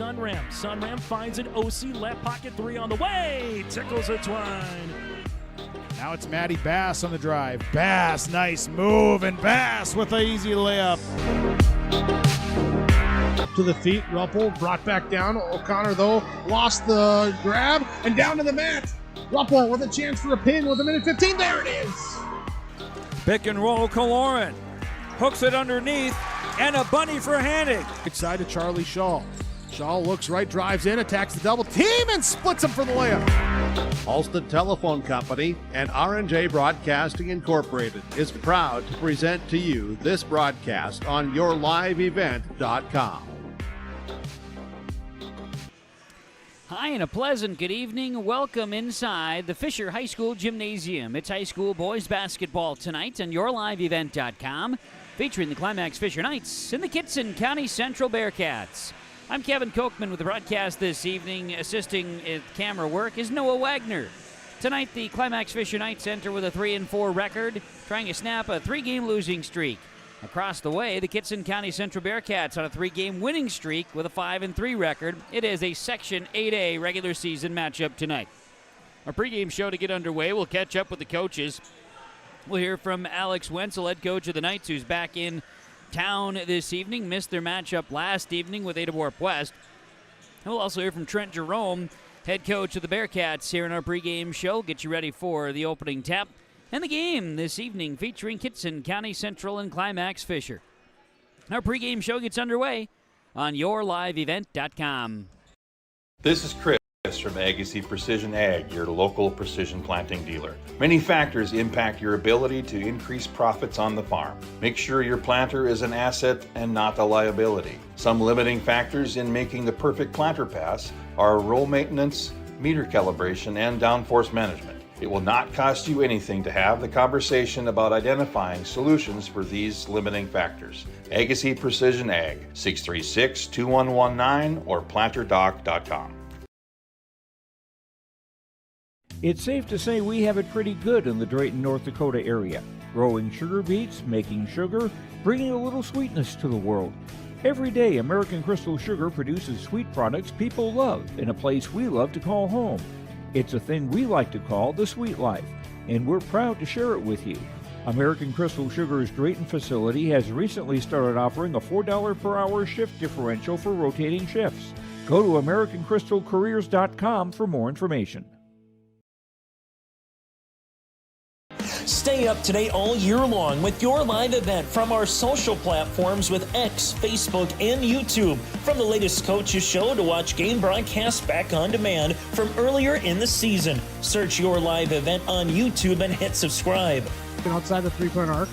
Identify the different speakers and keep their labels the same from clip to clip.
Speaker 1: Sunram. Sunram finds an OC left pocket three on the way. Tickles it Twine.
Speaker 2: Now it's Matty Bass on the drive. Bass, nice move, and Bass with an easy layup.
Speaker 3: To the feet, Ruppel brought back down. O'Connor, though, lost the grab and down to the mat. Ruppel with a chance for a pin with a minute 15. There it is.
Speaker 4: Pick and roll, Kaloran. Hooks it underneath, and a bunny for Hannig.
Speaker 2: Right side to Charlie Shaw. Shaw looks right, drives in, attacks the double team, and splits him for the layup.
Speaker 5: Alston Telephone Company and R&J Broadcasting Incorporated is proud to present to you this broadcast on yourliveevent.com.
Speaker 6: Hi, and a pleasant good evening. Welcome inside the Fisher High School Gymnasium. It's high school boys basketball tonight on yourliveevent.com, featuring the Climax-Fisher Knights and the Kittson County Central Bearcats. I'm Kevin Kochman with the broadcast this evening. Assisting at camera work is Noah Wagner. Tonight, the Climax-Fisher Knights enter with a 3-4 record, trying to snap a 3-game losing streak. Across the way, the Kittson County Central Bearcats on a 3-game winning streak with a 5-3 record. It is a Section 8A regular season matchup tonight. Our pregame show to get underway. We'll catch up with the coaches. We'll hear from Alex Wenzel, head coach of the Knights, who's back in town this evening. Missed their matchup last evening with Ada Warp West. We'll also hear from Trent Jerome, head coach of the Bearcats, here in our pregame show. Get you ready for the opening tap. And the game this evening featuring Kittson County Central and Climax-Fisher. Our pregame show gets underway on yourliveevent.com.
Speaker 7: This is Chris from Agassiz Precision Ag, your local precision planting dealer. Many factors impact your ability to increase profits on the farm. Make sure your planter is an asset and not a liability. Some limiting factors in making the perfect planter pass are row maintenance, meter calibration, and downforce management. It will not cost you anything to have the conversation about identifying solutions for these limiting factors. Agassiz Precision Ag, 636-2119 or planterdoc.com.
Speaker 8: It's safe to say we have it pretty good in the Drayton, North Dakota area. Growing sugar beets, making sugar, bringing a little sweetness to the world. Every day, American Crystal Sugar produces sweet products people love in a place we love to call home. It's a thing we like to call the sweet life, and we're proud to share it with you. American Crystal Sugar's Drayton facility has recently started offering a $4 per hour shift differential for rotating shifts. Go to AmericanCrystalCareers.com for more information.
Speaker 9: Stay up to date all year long with your live event from our social platforms with X, Facebook, and YouTube. From the latest coaches show to watch game broadcasts back on demand from earlier in the season. Search your live event on YouTube and hit subscribe.
Speaker 3: Outside the three-point arc.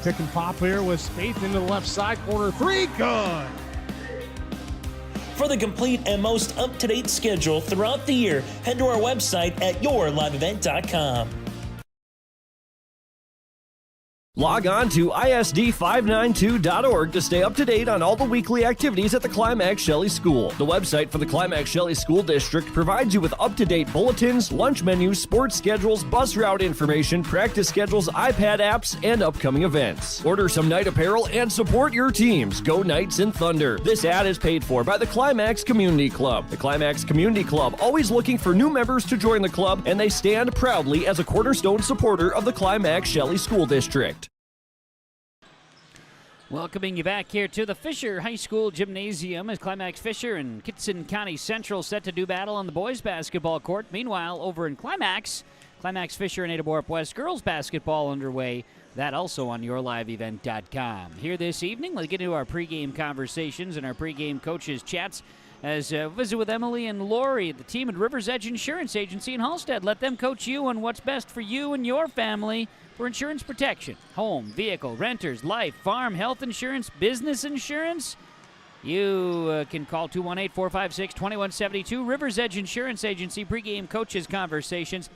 Speaker 3: Pick and pop here with Spaeth into the left side corner. Three, good.
Speaker 9: For the complete and most up-to-date schedule throughout the year, head to our website at yourliveevent.com.
Speaker 10: Log on to ISD592.org to stay up to date on all the weekly activities at the Climax Shelley School. The website for the Climax Shelley School District provides you with up-to-date bulletins, lunch menus, sports schedules, bus route information, practice schedules, iPad apps, and upcoming events. Order some Knight apparel and support your teams. Go Knights and Thunder. This ad is paid for by the Climax Community Club. The Climax Community Club, always looking for new members to join the club, and they stand proudly as a cornerstone supporter of the Climax Shelley School District.
Speaker 6: Welcoming you back here to the Fisher High School Gymnasium as Climax-Fisher and Kittson County Central set to do battle on the boys basketball court. Meanwhile, over in Climax-Fisher and Ada Warp West girls basketball underway. That also on yourliveevent.com. Here this evening, let's get into our pregame conversations and our pregame coaches chats as visit with Emily and Lori, the team at River's Edge Insurance Agency in Halstead. Let them coach you on what's best for you and your family for insurance protection. Home, vehicle, renters, life, farm, health insurance, business insurance. You can call 218-456-2172. River's Edge Insurance Agency pregame coaches conversations.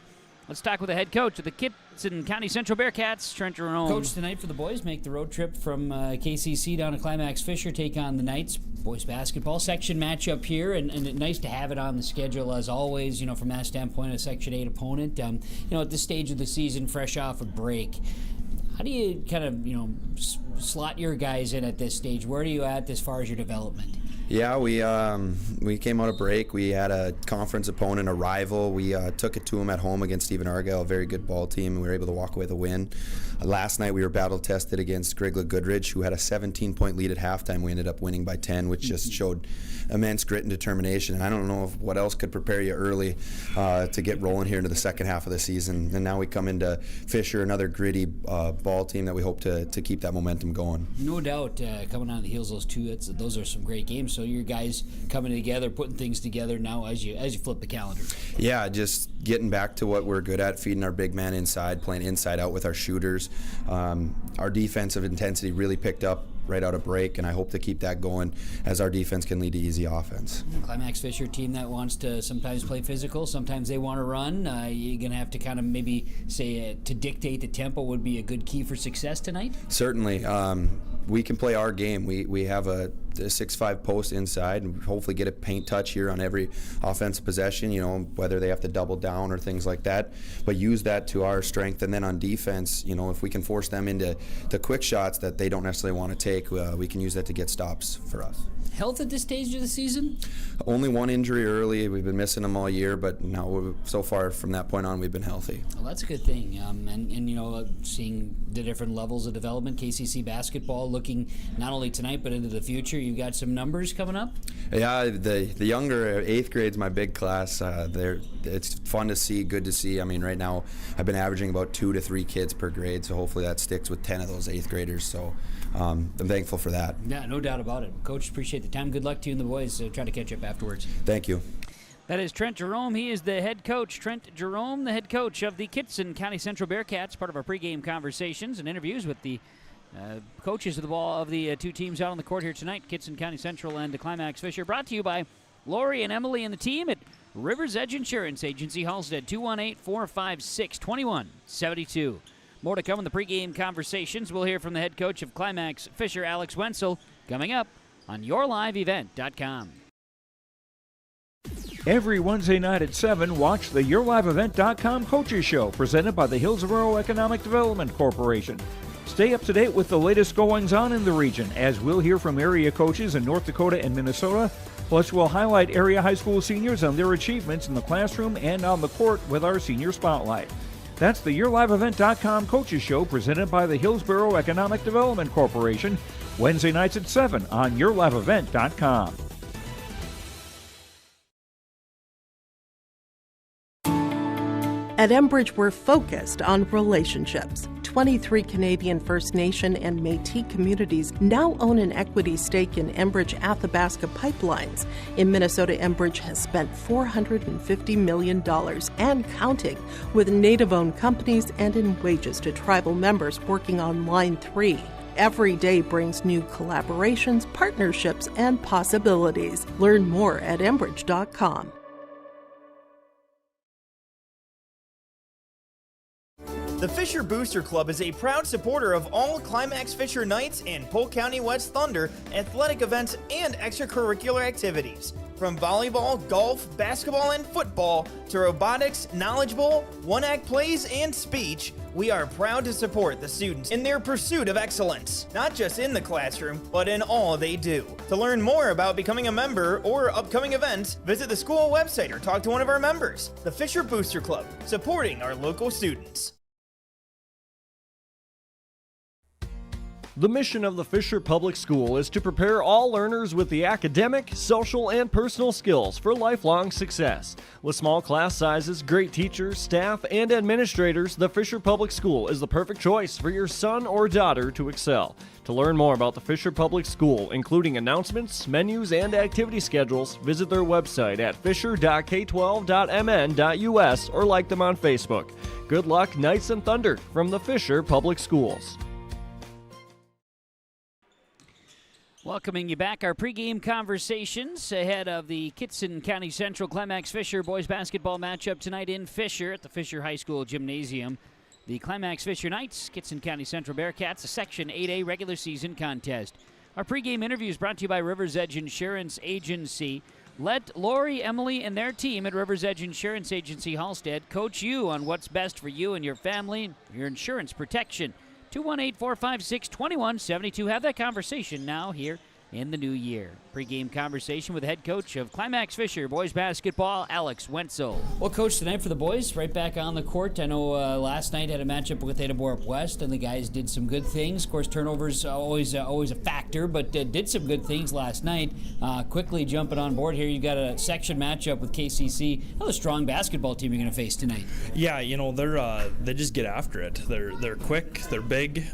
Speaker 6: Let's talk with the head coach of the Kittson County Central Bearcats, Trent Jerome. Coach, tonight for the boys, make the road trip from KCC down to Climax-Fisher, take on the Knights. Boys basketball section matchup here, and nice to have it on the schedule as always, from that standpoint, a Section 8 opponent. At this stage of the season, fresh off a break, how do you kind of, slot your guys in at this stage? Where are you at as far as your development?
Speaker 11: Yeah, we came out of break. We had a conference opponent, a rival. We took it to them at home against Stephen Argyle, a very good ball team, and we were able to walk away with a win. Last night we were battle tested against Grigla Goodridge, who had a 17-point lead at halftime. We ended up winning by 10, which just showed immense grit and determination. And I don't know what else could prepare you early to get rolling here into the second half of the season. And now we come into Fisher, another gritty ball team that we hope to keep that momentum going.
Speaker 6: No doubt, coming on the heels of those two, those are some great games. So your guys coming together, putting things together now as you flip the calendar.
Speaker 11: Yeah, just getting back to what we're good at, feeding our big man inside, playing inside out with our shooters. Our defensive intensity really picked up right out of break, and I hope to keep that going as our defense can lead to easy offense.
Speaker 6: Climax-Fisher team that wants to sometimes play physical, sometimes they want to run. You're going to have to kind of maybe say to dictate the tempo would be a good key for success tonight?
Speaker 11: Certainly. We can play our game. We have a 6'5" post inside and hopefully get a paint touch here on every offensive possession, whether they have to double down or things like that, but use that to our strength. And then on defense, if we can force them into the quick shots that they don't necessarily want to take, we can use that to get stops for us.
Speaker 6: Health at this stage of the season?
Speaker 11: Only one injury early. We've been missing them all year, but now so far from that point on, we've been healthy.
Speaker 6: Well, that's a good thing. And seeing the different levels of development, KCC basketball looking not only tonight but into the future. You've got some numbers coming up?
Speaker 11: Yeah, the younger 8th grade's my big class. It's fun to see, good to see. I mean, right now I've been averaging about 2 to 3 kids per grade, so hopefully that sticks with 10 of those 8th graders. So I'm thankful for that.
Speaker 6: Yeah, no doubt about it. Coach, appreciate the time. Good luck to you and the boys. Try to catch up afterwards.
Speaker 11: Thank you.
Speaker 6: That is Trent Jerome. He is the head coach. Trent Jerome, the head coach of the Kittson County Central Bearcats, part of our pregame conversations and interviews with the coaches of the ball of the two teams out on the court here tonight, Kittson County Central and the Climax-Fisher. Brought to you by Lori and Emily and the team at River's Edge Insurance Agency, Halstead, 218-456-2172. More to come in the pregame conversations. We'll hear from the head coach of Climax-Fisher, Alex Wenzel, coming up on YourLiveEvent.com.
Speaker 8: Every Wednesday night at 7, watch the YourLiveEvent.com Coaches Show, presented by the Hillsborough Economic Development Corporation. Stay up to date with the latest goings-on in the region, as we'll hear from area coaches in North Dakota and Minnesota. Plus, we'll highlight area high school seniors and their achievements in the classroom and on the court with our Senior Spotlight. That's the YourLiveEvent.com Coaches Show, presented by the Hillsborough Economic Development Corporation, Wednesday nights at 7 on YourLiveEvent.com.
Speaker 12: At Enbridge, we're focused on relationships. 23 Canadian First Nation and Métis communities now own an equity stake in Enbridge Athabasca Pipelines. In Minnesota, Enbridge has spent $450 million and counting with Native-owned companies and in wages to tribal members working on Line 3. Every day brings new collaborations, partnerships, and possibilities. Learn more at Enbridge.com.
Speaker 13: The Fisher Booster Club is a proud supporter of all Climax-Fisher Knights and Polk County West Thunder athletic events and extracurricular activities. From volleyball, golf, basketball, and football to robotics, knowledge bowl, one-act plays, and speech, we are proud to support the students in their pursuit of excellence, not just in the classroom, but in all they do. To learn more about becoming a member or upcoming events, visit the school website or talk to one of our members. The Fisher Booster Club, supporting our local students.
Speaker 10: The mission of the Fisher Public School is to prepare all learners with the academic, social, and personal skills for lifelong success. With small class sizes, great teachers, staff, and administrators, the Fisher Public School is the perfect choice for your son or daughter to excel. To learn more about the Fisher Public School, including announcements, menus, and activity schedules, visit their website at fisher.k12.mn.us or like them on Facebook. Good luck, Knights and Thunder, from the Fisher Public Schools.
Speaker 6: Welcoming you back. Our pregame conversations ahead of the Kittson County Central Climax-Fisher boys basketball matchup tonight in Fisher at the Fisher High School Gymnasium. The Climax-Fisher Knights, Kittson County Central Bearcats, a Section 8A regular season contest. Our pregame interview is brought to you by River's Edge Insurance Agency. Let Lori, Emily, and their team at River's Edge Insurance Agency Halstead coach you on what's best for you and your family, your insurance protection. 218-456-2172. Have that conversation now here in the new year. Pre-game conversation with the head coach of Climax-Fisher boys basketball, Alex Wenzel. Well, Coach, tonight for the boys, right back on the court. I know last night had a matchup with Ada Borup West, and the guys did some good things. Of course, turnovers always a factor, but did some good things last night. Quickly jumping on board here, you got a section matchup with KCC. Another strong basketball team you're going to face tonight.
Speaker 14: Yeah, they just get after it. They're quick, they're big,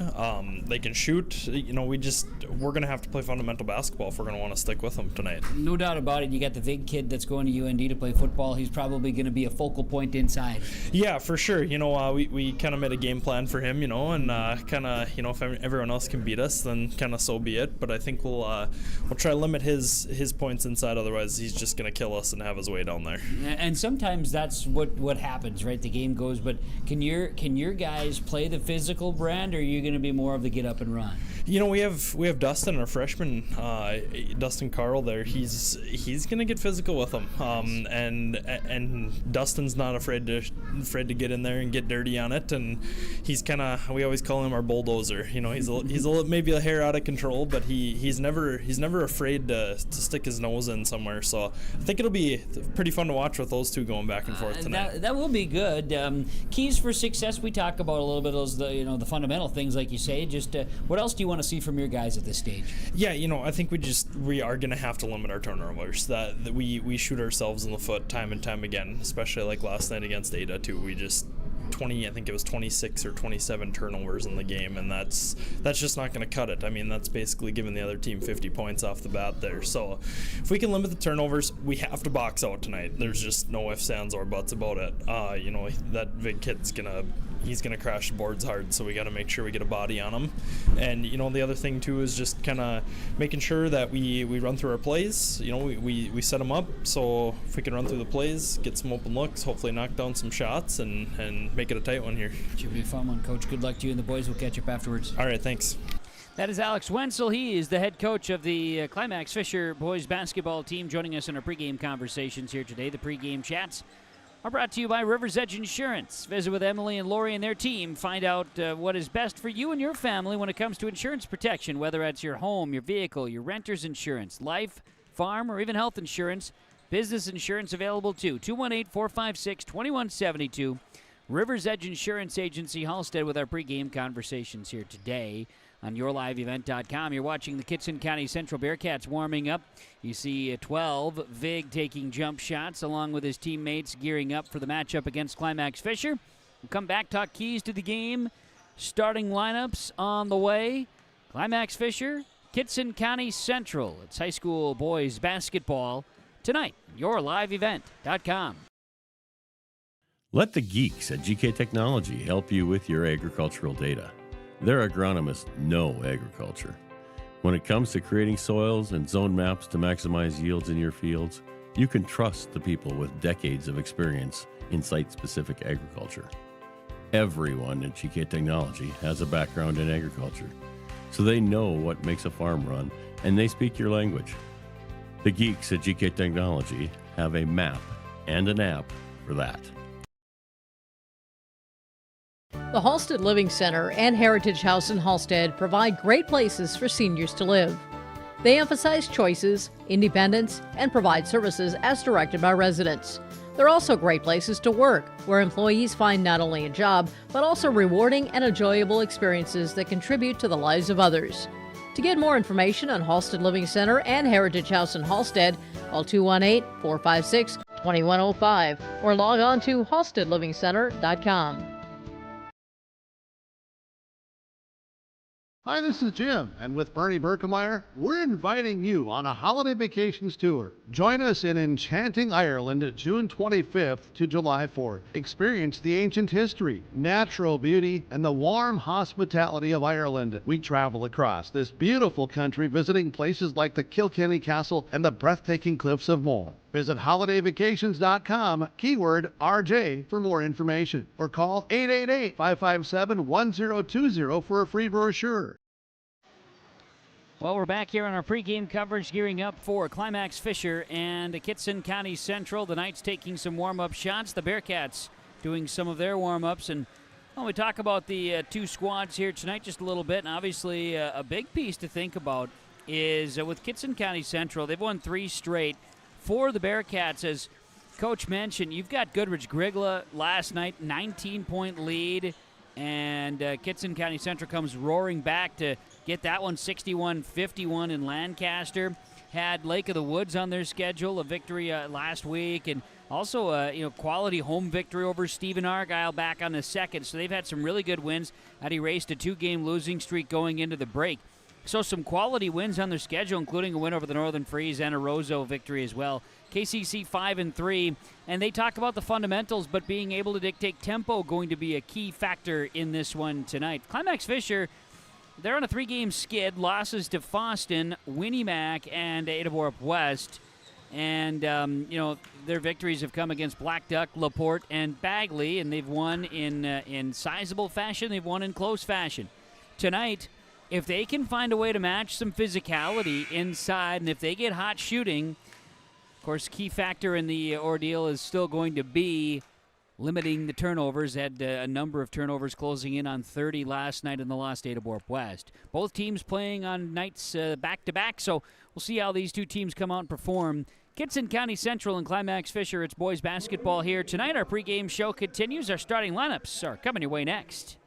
Speaker 14: they can shoot. We're going to have to play fundamental basketball if we're going to want to stick with them tonight.
Speaker 6: No doubt about it. You got the big kid that's going to UND to play football. He's probably going to be a focal point inside.
Speaker 14: Yeah, for sure. We kind of made a game plan for him, and kind of, if everyone else can beat us, then kind of so be it. But I think we'll try to limit his points inside. Otherwise, he's just going to kill us and have his way down there.
Speaker 6: And sometimes that's what happens, right? The game goes. But can your guys play the physical brand, or are you going to be more of the get up and run?
Speaker 14: We have Dustin, our freshman, Dustin Carl there. He's going to get physical with them. And Dustin's not afraid to get in there and get dirty on it. And he's kind of, we always call him our bulldozer. He's maybe a hair out of control, but he's never afraid to stick his nose in somewhere. So I think it'll be pretty fun to watch with those two going back and forth tonight.
Speaker 6: That will be good. Keys for success, we talk about a little bit of the fundamental things, like you say. Just what else do you want to see from your guys at this stage?
Speaker 14: Yeah, I think we are going to have to limit our turnovers. That we shoot ourselves in the foot time and time again, especially like last night against Ada too. We just 26 or 27 turnovers in the game, and that's just not going to cut it. I mean, that's basically giving the other team 50 points off the bat there. So if we can limit the turnovers, we have to box out tonight. There's just no ifs, ands, or buts about it. That big kid's he's gonna crash the boards hard, so we got to make sure we get a body on him. And the other thing too is just kind of making sure that we run through our plays. We set them up, so if we can run through the plays, get some open looks, hopefully knock down some shots, and make it a tight one here.
Speaker 6: Should be a fun one, Coach. Good luck to you, and the boys will catch up afterwards.
Speaker 14: All right, thanks.
Speaker 6: That is Alex Wenzel. He is the head coach of the Climax-Fisher boys basketball team, joining us in our pregame conversations here today. The pregame chats are brought to you by River's Edge Insurance. Visit with Emily and Lori and their team. Find out what is best for you and your family when it comes to insurance protection, whether it's your home, your vehicle, your renter's insurance, life, farm, or even health insurance. Business insurance available too. 218-456-2172. River's Edge Insurance Agency, Halstead, with our pregame conversations here today on yourliveevent.com. You're watching the Kittson County Central Bearcats warming up. You see 12, Vig taking jump shots along with his teammates gearing up for the matchup against Climax-Fisher. We'll come back, talk keys to the game, starting lineups on the way. Climax-Fisher, Kittson County Central. It's high school boys basketball tonight. yourliveevent.com.
Speaker 15: Let the geeks at GK Technology help you with your agricultural data. Their agronomists know agriculture. When it comes to creating soils and zone maps to maximize yields in your fields, you can trust the people with decades of experience in site-specific agriculture. Everyone at GK Technology has a background in agriculture, so they know what makes a farm run, and they speak your language. The geeks at GK Technology have a map and an app for that.
Speaker 16: The Halstead Living Center and Heritage House in Halstead provide great places for seniors to live. They emphasize choices, independence, and provide services as directed by residents. They're also great places to work, where employees find not only a job, but also rewarding and enjoyable experiences that contribute to the lives of others. To get more information on Halstead Living Center and Heritage House in Halstead, call 218-456-2105 or log on to halsteadlivingcenter.com.
Speaker 5: Hi, this is Jim, and with Bernie Berkemeyer, we're inviting you on a holiday vacations tour. Join us in enchanting Ireland June 25th to July 4th. Experience the ancient history, natural beauty, and the warm hospitality of Ireland. We travel across this beautiful country visiting places like the Kilkenny Castle and the breathtaking cliffs of Moher. Visit holidayvacations.com, keyword RJ, for more information, or call 888-557-1020 for a free brochure.
Speaker 6: Well, we're back here on our pregame coverage, gearing up for Climax-Fisher and Kittson County Central. The Knights taking some warm-up shots. The Bearcats doing some of their warm-ups. And we talk about the two squads here tonight just a little bit. And obviously, a big piece to think about is with Kittson County Central. They've won 3 straight. For the Bearcats, as Coach mentioned, you've got Goodrich-Grigla last night, 19-point lead, and Kittson County Central comes roaring back to get that one 61-51 in Lancaster. Had Lake of the Woods on their schedule, a victory last week, and also a quality home victory over Stephen Argyle back on the 2nd. So they've had some really good wins. Had erased a 2-game losing streak going into the break. So some quality wins on their schedule, including a win over the Northern Freeze and a Roseau victory as well. KCC 5-3, and they talk about the fundamentals, but being able to dictate tempo going to be a key factor in this one tonight. Climax-Fisher, they're on a 3-game skid. Losses to Foston, Winnimac, and Ada-Borup West. And, their victories have come against Black Duck, LaPorte, and Bagley, and they've won in sizable fashion. They've won in close fashion. Tonight, if they can find a way to match some physicality inside, and if they get hot shooting, of course, key factor in the ordeal is still going to be limiting the turnovers. Had a number of turnovers, closing in on 30 last night in the lost Ada-Borup West. Both teams playing on nights back-to-back, so we'll see how these two teams come out and perform. Kittson County Central and Climax-Fisher, it's boys basketball here tonight. Our pregame show continues. Our starting lineups are coming your way next.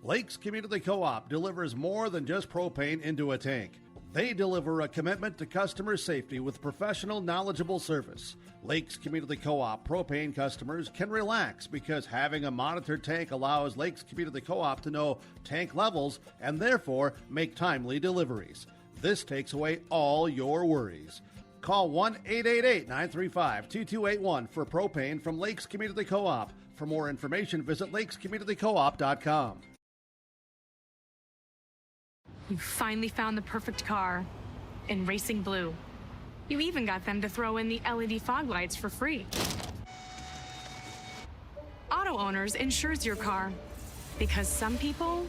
Speaker 5: Lakes Community Co-op delivers more than just propane into a tank. They deliver a commitment to customer safety with professional, knowledgeable service. Lakes Community Co-op propane customers can relax because having a monitored tank allows Lakes Community Co-op to know tank levels and therefore make timely deliveries. This takes away all your worries. Call 1-888-935-2281 for propane from Lakes Community Co-op. For more information, visit lakescommunitycoop.com.
Speaker 17: You finally found the perfect car in Racing Blue. You even got them to throw in the LED fog lights for free. Auto Owners insures your car because some people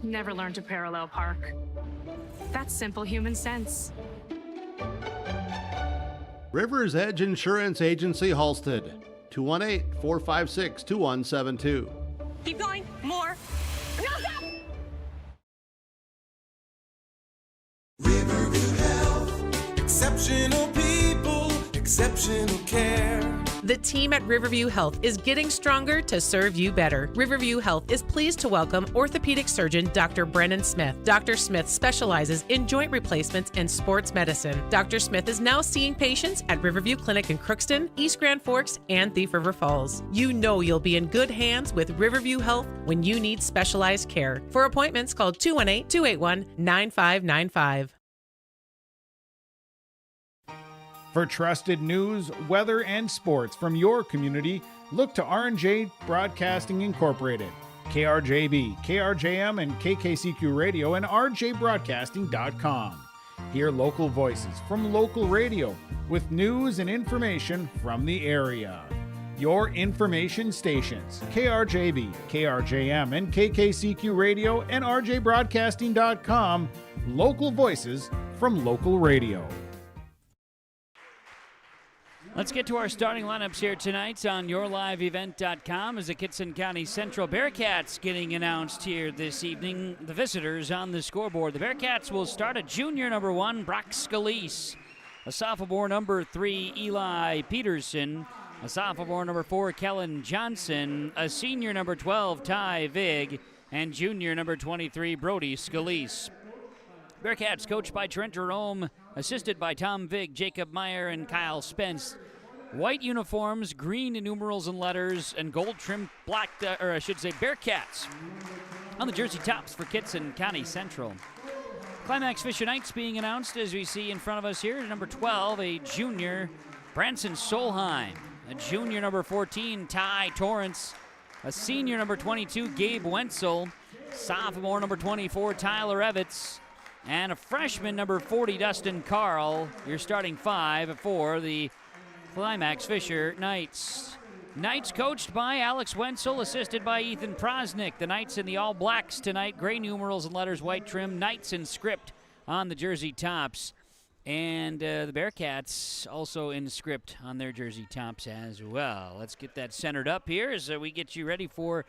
Speaker 17: never learn to parallel park. That's simple human sense.
Speaker 5: River's Edge Insurance Agency, Halstead, 218-456-2172.
Speaker 17: Keep going. More. No, stop!
Speaker 18: Riverview Health, exceptional people, exceptional care.
Speaker 19: The team at Riverview Health is getting stronger to serve you better. Riverview Health is pleased to welcome orthopedic surgeon Dr. Brennan Smith. Dr. Smith specializes in joint replacements and sports medicine. Dr. Smith is now seeing patients at Riverview Clinic in Crookston, East Grand Forks, and Thief River Falls. You know you'll be in good hands with Riverview Health when you need specialized care. For appointments, call 218-281-9595.
Speaker 2: For trusted news, weather, and sports from your community, look to R&J Broadcasting Incorporated, KRJB, KRJM, and KKCQ Radio, and rjbroadcasting.com. Hear local voices from local radio with news and information from the area. Your information stations, KRJB, KRJM, and KKCQ Radio, and rjbroadcasting.com. Local voices from local radio.
Speaker 6: Let's get to our starting lineups here tonight on YourLiveEvent.com as the Kittson County Central Bearcats getting announced here this evening. The visitors on the scoreboard. The Bearcats will start at junior number 1, Brock Scalise. A sophomore number 3, Eli Peterson. A sophomore number 4, Kellen Johnson. A senior number 12, Ty Vig. And junior number 23, Brody Scalise. Bearcats coached by Trent Jerome, assisted by Tom Vig, Jacob Meyer, and Kyle Spence. White uniforms, green numerals and letters, and gold trim black, Bearcats on the jersey tops for Kittson County Central. Climax-Fisher Knights being announced as we see in front of us here. Number 12, a junior, Branson Solheim. A junior, number 14, Ty Torrance. A senior, number 22, Gabe Wenzel. Sophomore, number 24, Tyler Evitz. And a freshman, number 40, Dustin Carl. Your starting 5 for the Climax-Fisher Knights. Knights coached by Alex Wenzel, assisted by Ethan Prosnick. The Knights in the all blacks tonight. Gray numerals and letters, white trim. Knights in script on the jersey tops. And the Bearcats also in script on their jersey tops as well. Let's get that centered up here as we get you ready for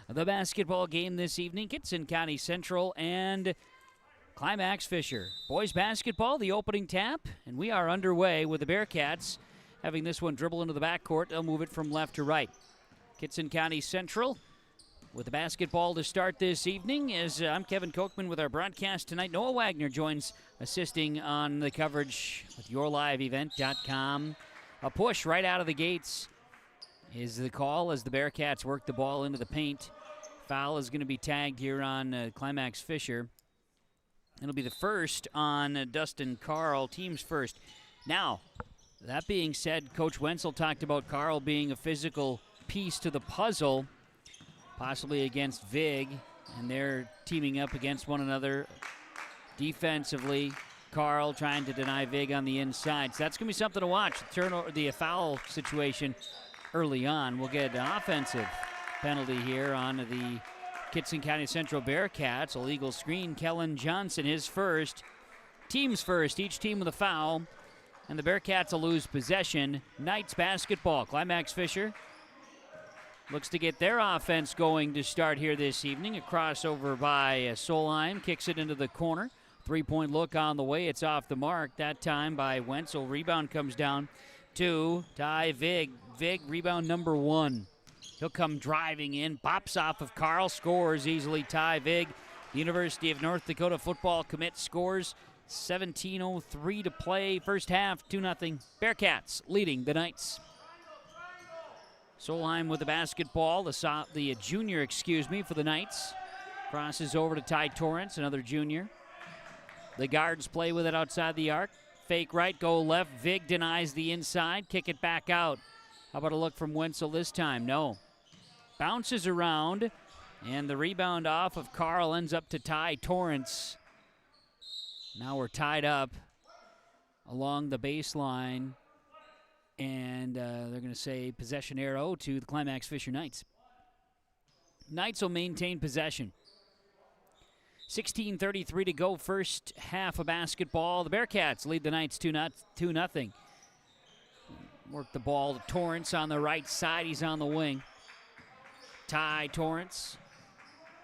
Speaker 6: the basketball game this evening. Kittson County Central and Climax-Fisher. Boys basketball, the opening tap, and we are underway with the Bearcats having this one dribble into the backcourt. They'll move it from left to right. Kittson County Central with the basketball to start this evening. As I'm Kevin Kochman with our broadcast tonight. Noah Wagner joins, assisting on the coverage with yourliveevent.com. A push right out of the gates is the call as the Bearcats work the ball into the paint. Foul is going to be tagged here on Climax-Fisher. It'll be the first on Dustin Carl, team's first. Now, that being said, Coach Wenzel talked about Carl being a physical piece to the puzzle, possibly against Vig, and they're teaming up against one another defensively. Carl trying to deny Vig on the inside. So that's going to be something to watch. The foul situation early on. We'll get an offensive penalty here on the Kittson County Central Bearcats. Illegal screen. Kellen Johnson, his first. Team's first. Each team with a foul. And the Bearcats will lose possession. Knights basketball. Climax-Fisher looks to get their offense going to start here this evening. A crossover by Solheim. Kicks it into the corner. Three-point look on the way. It's off the mark. That time by Wenzel. Rebound comes down to Ty Vig. Vig, rebound number 1. He'll come driving in. Bops off of Carl. Scores easily. Ty Vig. The University of North Dakota football commit scores. 17:03 to play. First half, 2-0. Bearcats leading the Knights. Solheim with the basketball. The junior, for the Knights. Crosses over to Ty Torrance, another junior. The guards play with it outside the arc. Fake right, go left. Vig denies the inside. Kick it back out. How about a look from Wenzel this time? No. Bounces around, and the rebound off of Carl ends up to Ty Torrance. Now we're tied up along the baseline, and they're going to say possession arrow to the Climax-Fisher Knights. Knights will maintain possession. 16:33 to go, first half of basketball. The Bearcats lead the Knights 2-0. Work the ball to Torrance on the right side. He's on the wing. Ty Torrance.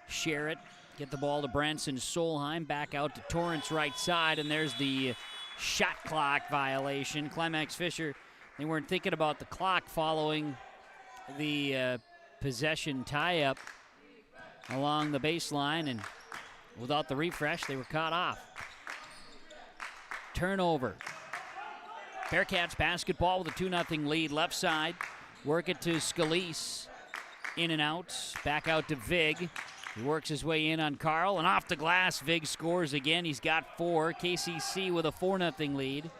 Speaker 6: Share it. Get the ball to Branson Solheim. Back out to Torrance right side, and there's the shot clock violation. Climax-Fisher, they weren't thinking about the clock following the possession tie-up along the baseline, and without the refresh, they were caught off. Turnover. Bearcats basketball with a 2-0 lead. Left side. Work it to Scalise. In and out. Back out to Vig. He works his way in on Carl. And off the glass, Vig scores again. He's got 4. KCC with a 4-0 lead.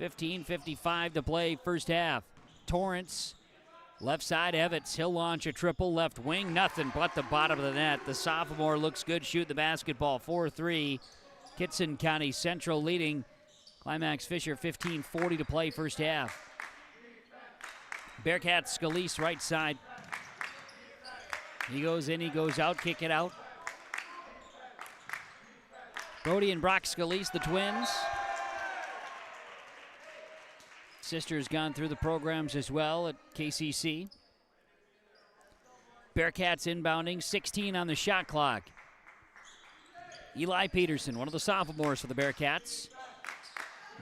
Speaker 6: 15:55 to play first half. Torrance. Left side, Evitz. He'll launch a triple. Left wing, nothing but the bottom of the net. The sophomore looks good. Shoot the basketball. 4-3. Kittson County Central leading Climax-Fisher. 15:40 to play first half. Bearcats, Scalise right side. He goes in, he goes out, kick it out. Brody and Brock Scalise, the twins. Sister's gone through the programs as well at KCC. Bearcats inbounding, 16 on the shot clock. Eli Peterson, one of the sophomores for the Bearcats.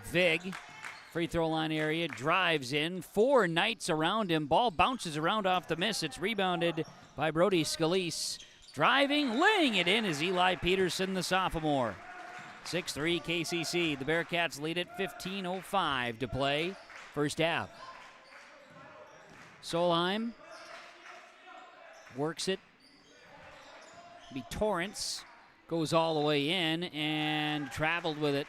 Speaker 6: Vig, free throw line area, drives in. 4 Knights around him. Ball bounces around off the miss. It's rebounded by Brody Scalise. Driving, laying it in is Eli Peterson, the sophomore. 6-3 KCC. The Bearcats lead it. 15:05 to play first half. Solheim works it. Be Torrance. Goes all the way in and traveled with it.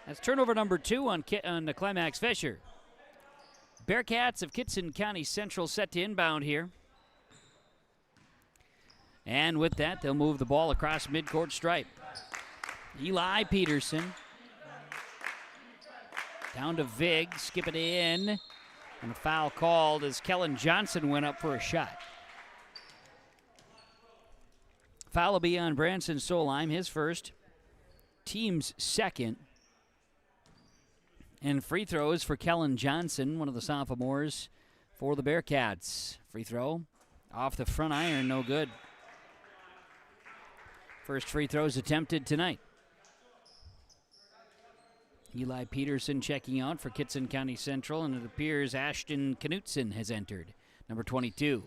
Speaker 6: That's turnover number 2 on the Climax-Fisher. Bearcats of Kittson County Central set to inbound here. And with that, they'll move the ball across midcourt stripe. Eli Peterson. Down to Vig, skip it in. And a foul called as Kellen Johnson went up for a shot. Foul will be on Branson Solheim, his first. Team's second. And free throws for Kellen Johnson, one of the sophomores for the Bearcats. Free throw off the front iron, no good. First free throws attempted tonight. Eli Peterson checking out for Kittson County Central, and it appears Ashton Knutson has entered, number 22.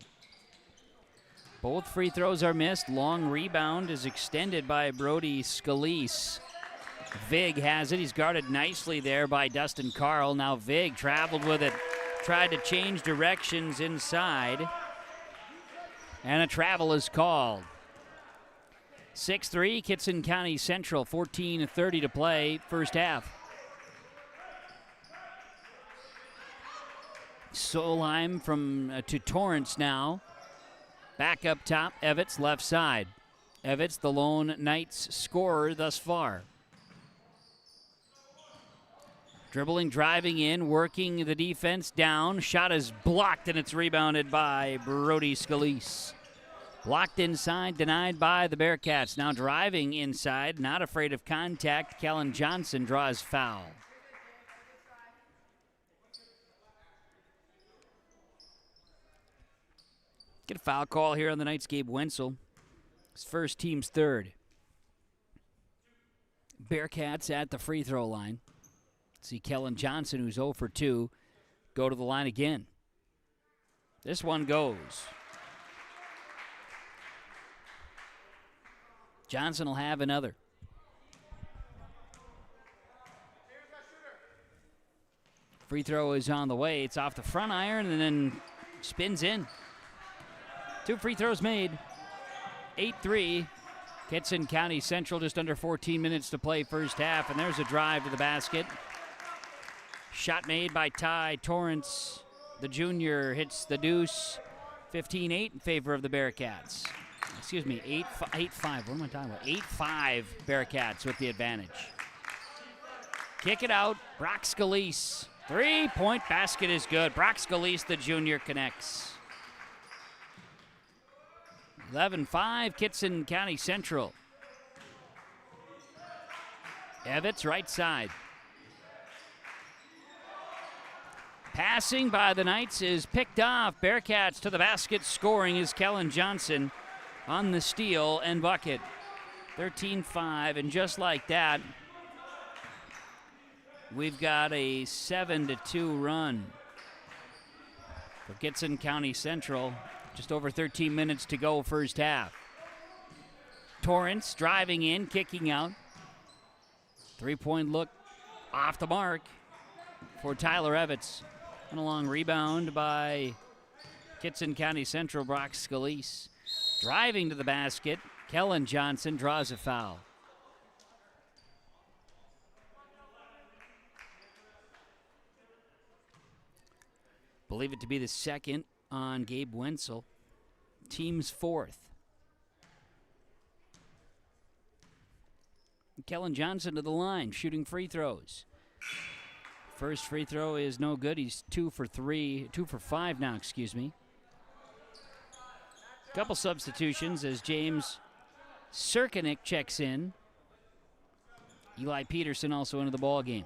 Speaker 6: Both free throws are missed. Long rebound is extended by Brody Scalise. Vig has it. He's guarded nicely there by Dustin Carl. Now Vig traveled with it, tried to change directions inside, and a travel is called. 6-3, Kittson County Central, 14:30 to play, first half. Solheim to Torrance now. Back up top, Evitz left side. Evitz, the lone Knights scorer thus far. Dribbling, driving in, working the defense down. Shot is blocked, and it's rebounded by Brody Scalise. Blocked inside, denied by the Bearcats. Now driving inside, not afraid of contact. Kellen Johnson draws foul. Get a foul call here on the Knights. Gabe Wenzel. His first, team's third. Bearcats at the free throw line. See Kellen Johnson, who's 0 for 2, go to the line again. This one goes. Johnson will have another. Free throw is on the way. It's off the front iron and then spins in. 2 free throws made. 8-3. Kittson County Central, just under 14 minutes to play first half, and there's a drive to the basket. Shot made by Ty Torrance. The junior hits the deuce. 15-8 in favor of the Bearcats. Excuse me, 8-5. What am I talking about? 8-5 Bearcats with the advantage. Kick it out. Brock Scalise. 3-point basket is good. Brock Scalise, the junior, connects. 11-5, Kittson County Central. Evitz, right side. Passing by the Knights is picked off. Bearcats to the basket. Scoring is Kellen Johnson on the steal and bucket. 13-5, and just like that, we've got a 7-2 run for Kittson County Central. Just over 13 minutes to go first half. Torrance driving in, kicking out. 3-point look off the mark for Tyler Evitz. And a long rebound by Kittson County Central, Brock Scalise. Driving to the basket, Kellen Johnson draws a foul. Believe it to be the second on Gabe Wenzel. Team's fourth. Kellen Johnson to the line, shooting free throws. First free throw is no good. He's 2 for 5 now, excuse me. Couple substitutions as James Serkinick checks in. Eli Peterson also into the ball game.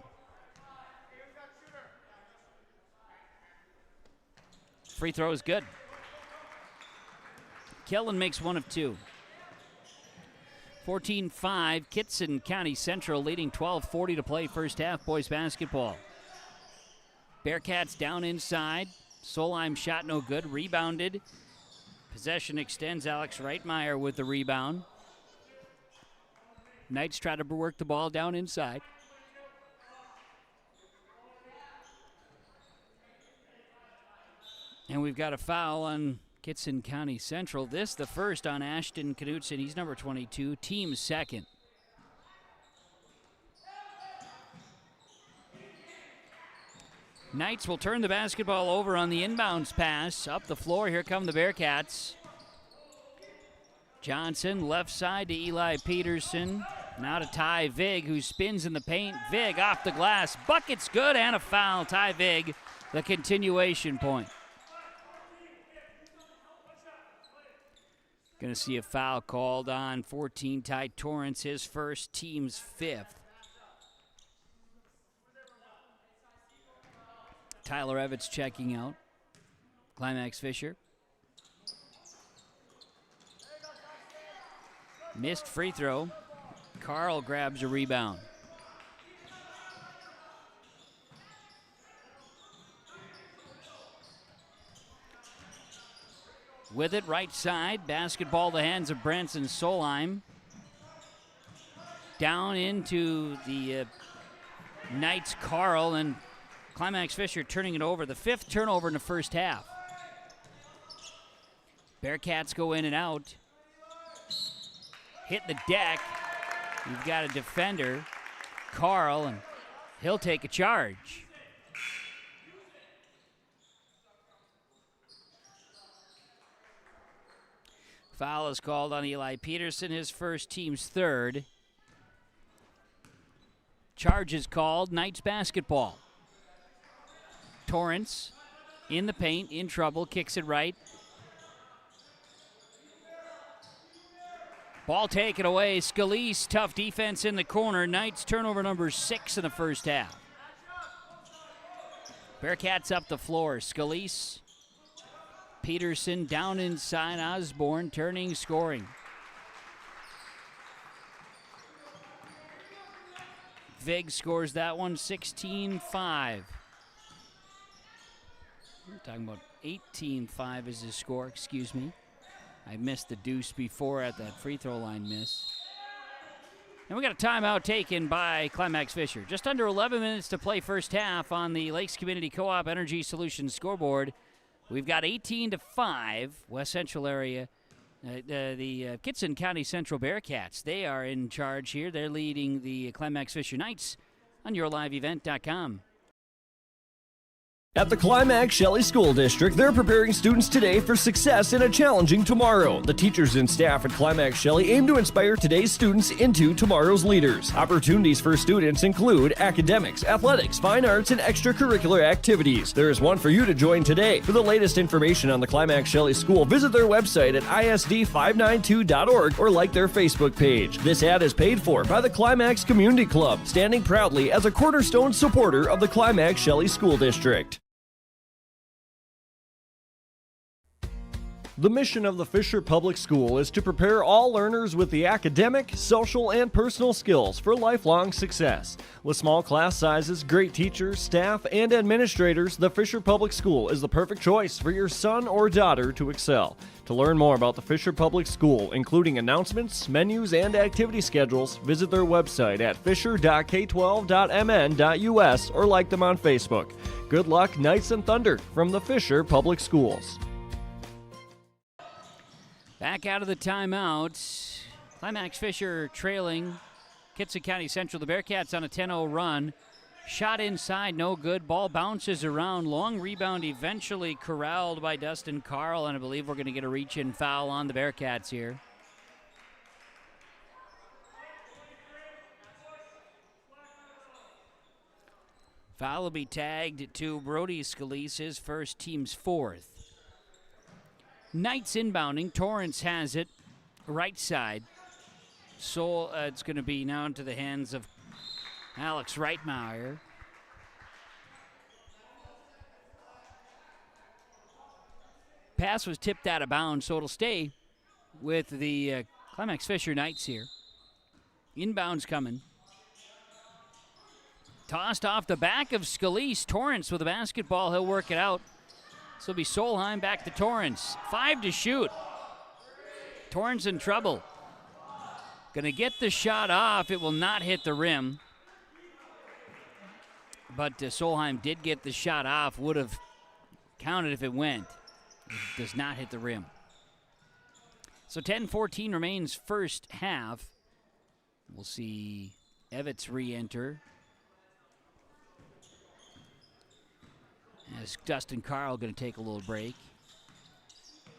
Speaker 6: Free throw is good. Kellen makes 1 of 2. 14-5, Kittson County Central leading 12:40 to play first half boys basketball. Bearcats down inside. Solheim shot no good. Rebounded. Possession extends. Alex Reitmeyer with the rebound. Knights try to work the ball down inside. And we've got a foul on Kittson County Central. This the first on Ashton Knutson. He's number 22, team second. Knights will turn the basketball over on the inbounds pass. Up the floor, here come the Bearcats. Johnson, left side to Eli Peterson. Now to Ty Vig, who spins in the paint. Vig off the glass. Bucket's good and a foul. Ty Vig, the continuation point. Going to see a foul called on 14, Ty Torrance, his first, team's fifth. Tyler Evitz checking out. Climax-Fisher. Missed free throw. Carl grabs a rebound. With it, right side. Basketball, the hands of Branson Solheim. Down into the Knights, Carl, and Climax-Fisher turning it over. The 5th turnover in the first half. Bearcats go in and out. Hit the deck. You've got a defender, Carl, and he'll take a charge. Foul is called on Eli Peterson, his first, team's 3rd. Charge is called, Knights basketball. Torrance in the paint, in trouble, kicks it right. Ball taken away, Scalise, tough defense in the corner. Knights turnover number 6 in the first half. Bearcats up the floor, Scalise. Peterson down inside, Osborne turning, scoring. Vig scores that one, 16-5. We're talking about 18-5 is his score, excuse me. I missed the deuce before at that free throw line miss. And we got a timeout taken by Climax-Fisher. Just under 11 minutes to play first half on the Lakes Community Co-op Energy Solutions scoreboard. We've got 18-5, West Central area. The Kittson County Central Bearcats, they are in charge here. They're leading the Climax-Fisher Knights on yourliveevent.com.
Speaker 10: At the Climax Shelley School District, they're preparing students today for success in a challenging tomorrow. The teachers and staff at Climax Shelley aim to inspire today's students into tomorrow's leaders. Opportunities for students include academics, athletics, fine arts, and extracurricular activities. There is one for you to join today. For the latest information on the Climax Shelley School, visit their website at isd592.org or like their Facebook page. This ad is paid for by the Climax Community Club, standing proudly as a cornerstone supporter of the Climax Shelley School District. The mission of the Fisher Public School is to prepare all learners with the academic, social, and personal skills for lifelong success. With small class sizes, great teachers, staff, and administrators, the Fisher Public School is the perfect choice for your son or daughter to excel. To learn more about the Fisher Public School, including announcements, menus, and activity schedules, visit their website at fisher.k12.mn.us or like them on Facebook. Good luck, Knights and Thunder, from the Fisher Public Schools.
Speaker 6: Back out of the timeout. Climax-Fisher trailing Kittson County Central. The Bearcats on a 10-0 run. Shot inside, no good. Ball bounces around. Long rebound eventually corralled by Dustin Carl, and I believe we're going to get a reach-in foul on the Bearcats here. Foul will be tagged to Brody Scalise, his first, team's 4th. Knights inbounding. Torrance has it. Right side. So it's going to be now into the hands of Alex Reitmeyer. Pass was tipped out of bounds, so it'll stay with the Climax-Fisher Knights here. Inbounds coming. Tossed off the back of Scalise. Torrance with the basketball. He'll work it out. This will be Solheim back to Torrance. 5 to shoot. Torrance in trouble. Going to get the shot off. It will not hit the rim. But Solheim did get the shot off. Would have counted if it went. It does not hit the rim. So 10-14 remains first half. We'll see Evitz re-enter. As Dustin Carl going to take a little break.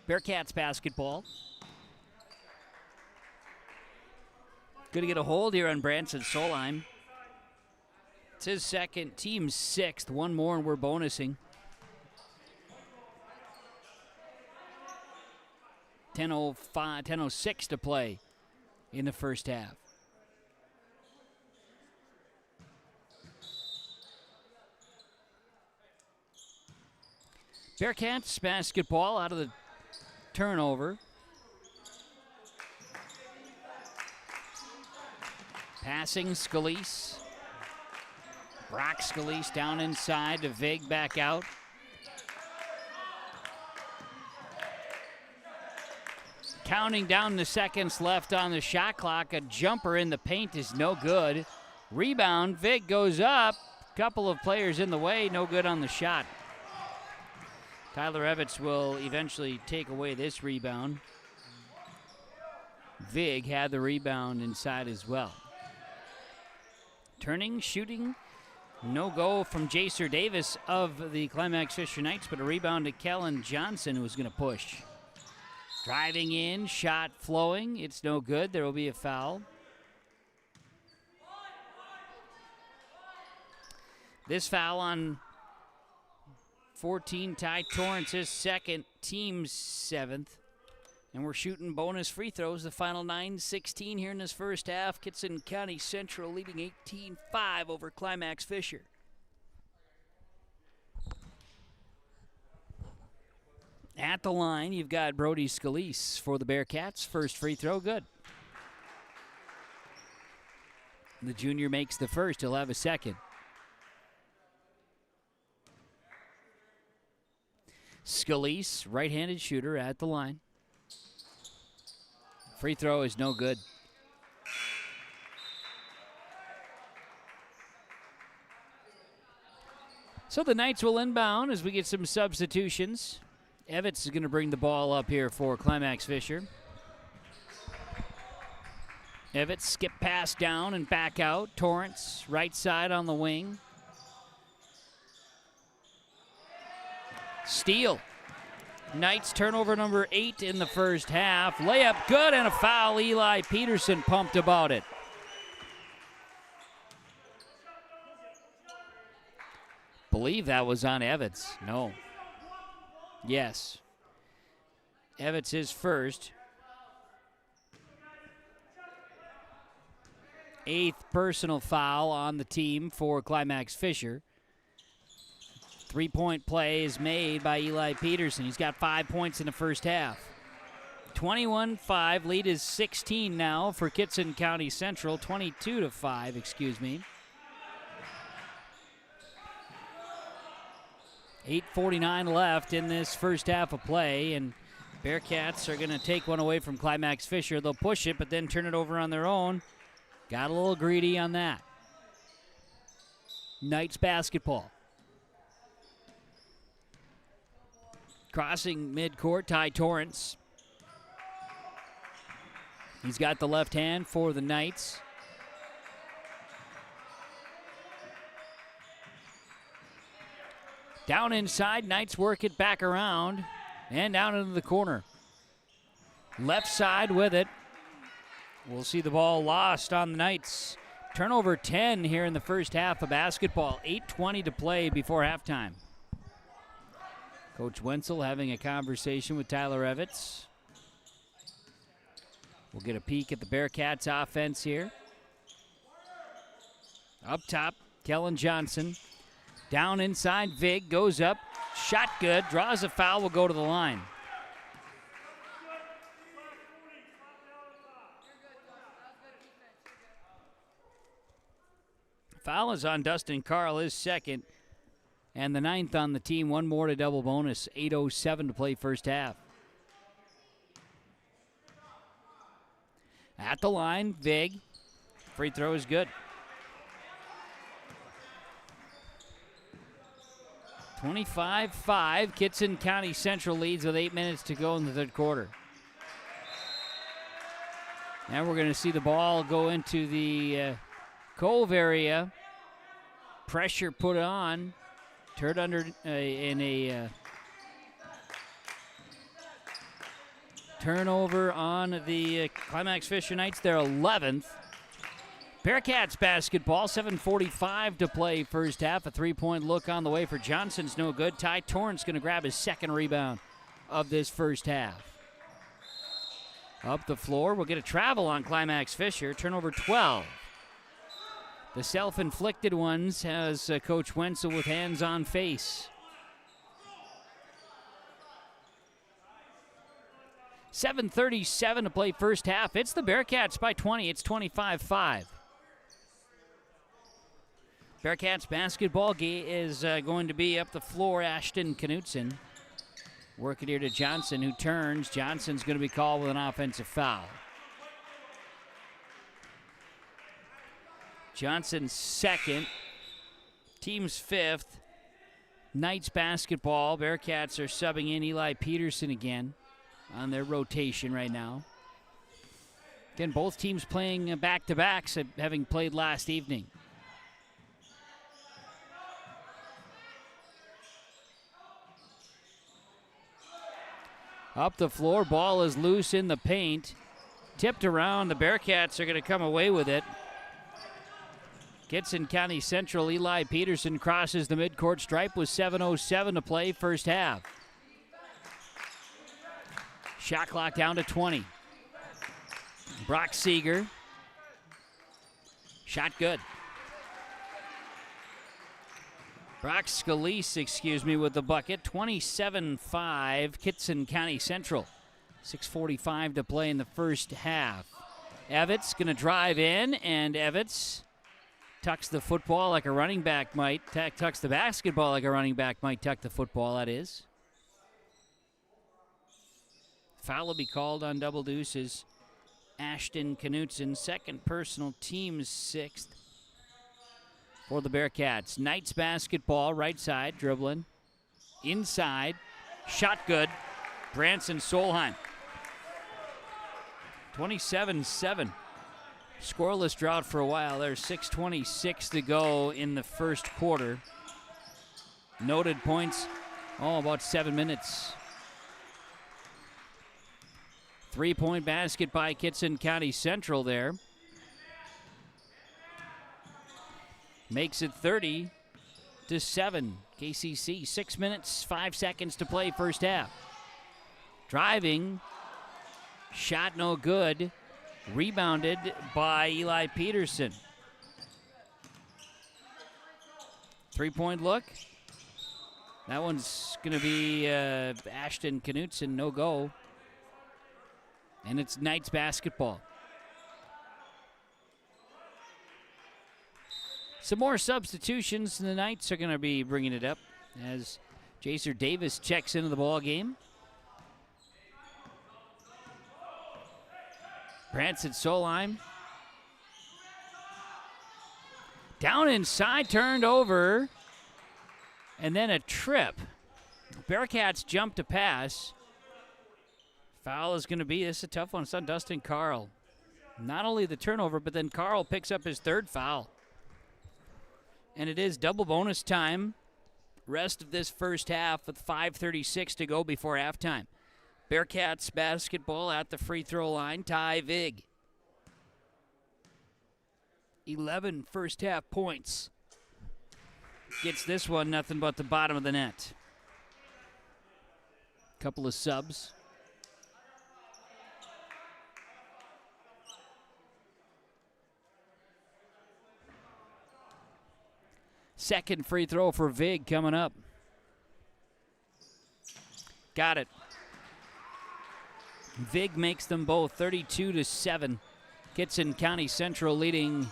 Speaker 6: Bearcats basketball. Going to get a hold here on Branson Solheim. It's his second, team's 6th. One more and we're bonusing. 10:06 to play in the first half. Bearcats basketball out of the turnover. Passing Scalise. Brock Scalise down inside to Vig, back out. Counting down the seconds left on the shot clock. A jumper in the paint is no good. Rebound, Vig goes up. Couple of players in the way, no good on the shot. Tyler Evans will eventually take away this rebound. Vig had the rebound inside as well. Turning, shooting, no go from Jacer Davis of the Climax-Fisher Knights, but a rebound to Kellen Johnson, who was going to push. Driving in, shot flowing, it's no good. There will be a foul. This foul on 14, Ty Torrance's second, team's 7th. And we're shooting bonus free throws. The final 9:16 here in this first half. Kittson County Central leading 18-5 over Climax-Fisher. At the line, you've got Brody Scalise for the Bearcats. First free throw, good. The junior makes the first. He'll have a second. Scalise, right-handed shooter at the line. Free throw is no good. So the Knights will inbound as we get some substitutions. Evans is going to bring the ball up here for Climax-Fisher. Evans skip pass down and back out. Torrance, right side on the wing. Steal. Knights turnover number 8 in the first half. Layup good and a foul. Eli Peterson pumped about it. Believe that was on Evans. No. Yes. Evans is first. 8th personal foul on the team for Climax-Fisher. 3-point play is made by Eli Peterson. He's got 5 points in the first half. 21-5. Lead is 16 now for Kittson County Central. 22-5, excuse me. 8:49 left in this first half of play, and Bearcats are going to take one away from Climax-Fisher. They'll push it, but then turn it over on their own. Got a little greedy on that. Knights basketball. Crossing midcourt, Ty Torrance. He's got the left hand for the Knights. Down inside, Knights work it back around and down into the corner. Left side with it. We'll see the ball lost on the Knights. Turnover 10 here in the first half of basketball. 8:20 to play before halftime. Coach Wenzel having a conversation with Tyler Evans. We'll get a peek at the Bearcats offense here. Up top, Kellen Johnson. Down inside, Vig goes up. Shot good, draws a foul, will go to the line. Foul is on Dustin Carl, his second. And the 9th on the team, one more to double bonus. 8:07 to play first half. At the line, Vig. Free throw is good. 25-5. Kittson County Central leads with 8 minutes to go in the third quarter. Now we're going to see the ball go into the Cove area. Pressure put on. Turned under in a turnover on the Climax-Fisher Knights. Their 11th. Bearcats basketball, 7:45 to play first half. A three-point look on the way for Johnson's no good. Ty Torrance going to grab his second rebound of this first half. Up the floor, we'll get a travel on Climax-Fisher. Turnover 12. The self-inflicted ones has Coach Wenzel with hands on face. 7:37 to play first half. It's the Bearcats by 20. It's 25-5. Bearcats basketball is going to be up the floor. Ashton Knutson working here to Johnson, who turns. Johnson's going to be called with an offensive foul. Johnson's second, team's fifth. Knights basketball. Bearcats are subbing in Eli Peterson again on their rotation right now. Again, both teams playing back-to-backs, having played last evening. Up the floor, ball is loose in the paint. Tipped around, the Bearcats are going to come away with it. Kittson County Central, Eli Peterson crosses the midcourt stripe with 7:07 to play first half. Shot clock down to 20. Brock Seeger. Shot good. Brock Scalise, with the bucket. 27-5, Kittson County Central. 6:45 to play in the first half. Evitz going to drive in, and Evitz tucks the football like a running back might. Tucks the basketball like a running back might tuck the football, that is. Foul will be called on double deuces. Ashton Knutson, second personal, team's sixth for the Bearcats. Knights basketball, right side, dribbling. Inside, shot good. Branson Solheim. 27-7. Scoreless drought for a while. There's 6:26 to go in the first quarter. Noted points, about 7 minutes. 3-point basket by Kittson County Central there. Makes it 30-7. KCC, 6 minutes, 5 seconds to play first half. Driving, shot no good. Rebounded by Eli Peterson. 3-point look. That one's going to be Ashton Knutson, no go. And it's Knights basketball. Some more substitutions, and the Knights are going to be bringing it up as Jaser Davis checks into the ball game. Branson Solheim. Down inside, turned over, and then a trip. Bearcats jump to pass. Foul is going to be, this is a tough one. It's on Dustin Carl. Not only the turnover, but then Carl picks up his third foul. And it is double bonus time. Rest of this first half with 5:36 to go before halftime. Bearcats basketball at the free throw line. Ty Vig. 11 first half points. Gets this one nothing but the bottom of the net. Couple of subs. Second free throw for Vig coming up. Got it. Vig makes them both 32-7. Kittson County Central leading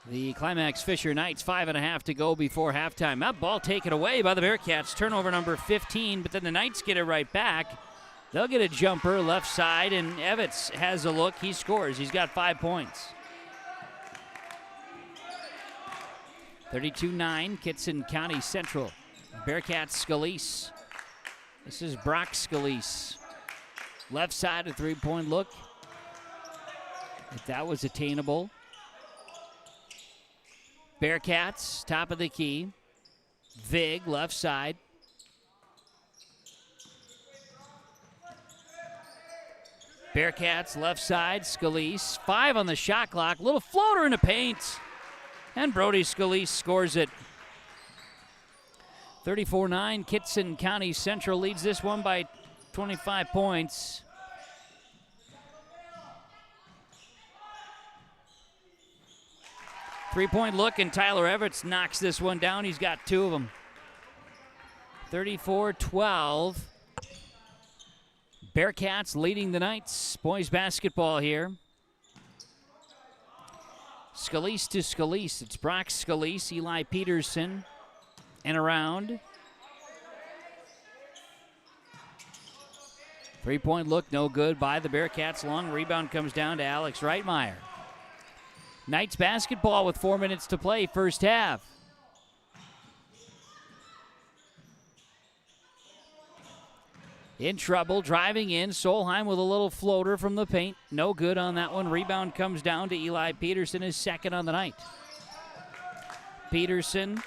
Speaker 6: the Climax-Fisher Knights. 5.5 to go before halftime. That ball taken away by the Bearcats. Turnover number 15, but then the Knights get it right back. They'll get a jumper left side, and Evitz has a look. He scores. He's got 5 points. 32-9, Kittson County Central. Bearcats Scalise. This is Brock Scalise. Left side, a three-point look. If that was attainable. Bearcats, top of the key. Vig, left side. Bearcats, left side, Scalise. 5 on the shot clock. Little floater in the paint. And Brody Scalise scores it. 34-9, Kittson County Central leads this one by 25 points. Three-point look, and Tyler Everett knocks this one down. He's got 2 of them. 34-12. Bearcats leading the Knights. Boys basketball here. Scalise to Scalise. It's Brock Scalise, Eli Peterson, and around. Three-point look, no good by the Bearcats. Long rebound comes down to Alex Reitmeyer. Knights basketball with 4 minutes to play, first half. In trouble, driving in. Solheim with a little floater from the paint. No good on that one. Rebound comes down to Eli Peterson, his second on the night. Peterson,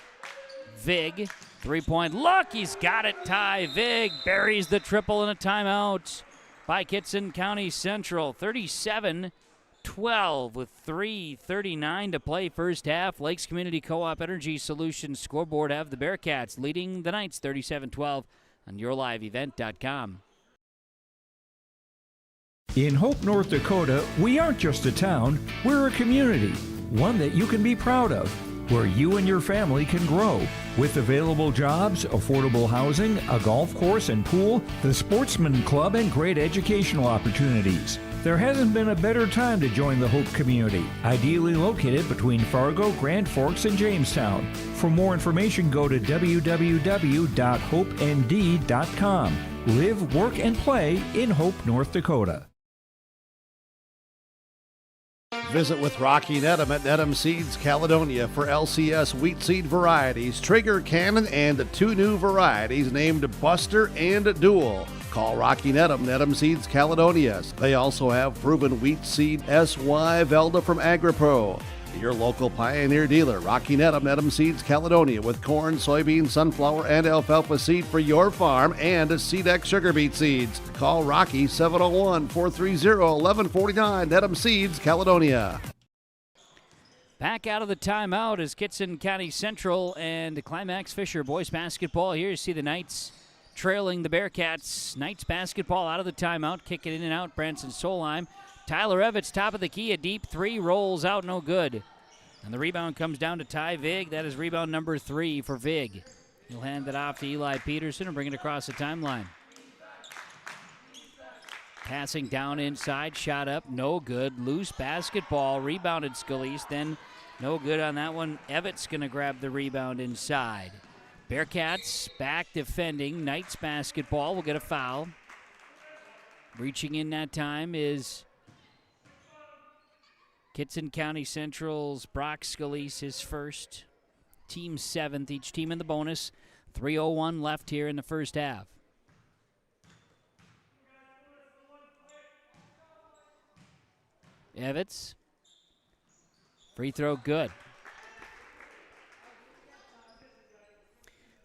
Speaker 6: Vig, three-point look. He's got it. Ty Vig buries the triple in a timeout by Kittson County Central. 37-12 with 3:39 to play first half. Lakes Community Co-op Energy Solutions scoreboard have the Bearcats leading the Knights 37-12 on yourliveevent.com.
Speaker 8: In Hope, North Dakota, we aren't just a town, we're a community, one that you can be proud of, where you and your family can grow. With available jobs, affordable housing, a golf course and pool, the Sportsman Club, and great educational opportunities. There hasn't been a better time to join the Hope community, ideally located between Fargo, Grand Forks, and Jamestown. For more information, go to www.hopend.com. Live, work, and play in Hope, North Dakota.
Speaker 5: Visit with Rocky Nedham at Nedham Seeds Caledonia for LCS wheat seed varieties, Trigger Cannon, and 2 new varieties named Buster and Dual. Call Rocky Nedham, Nedham Seeds Caledonia. They also have proven wheat seed SY Velda from AgriPro. Your local Pioneer dealer, Rocky Nedham, Nedham Seeds Caledonia, with corn, soybean, sunflower, and alfalfa seed for your farm and Seedex sugar beet seeds. Call Rocky 701-430-1149, Nedham Seeds Caledonia.
Speaker 6: Back out of the timeout is Kittson County Central and Climax-Fisher boys basketball. Here you see the Knights trailing the Bearcats. Knights basketball out of the timeout, kicking in and out. Branson Solheim. Tyler Evans, top of the key, a deep three, rolls out, no good. And the rebound comes down to Ty Vig. That is rebound number 3 for Vig. He'll hand it off to Eli Peterson and bring it across the timeline. Passing down inside, shot up, no good. Loose basketball, rebounded Scalise, then no good on that one. Evans going to grab the rebound inside. Bearcats back defending. Knights basketball will get a foul. Reaching in that time is Kittson County Central's Brock Scalise, his first. Team 7th, each team in the bonus. 3:01 left here in the first half. Evans. Free throw good.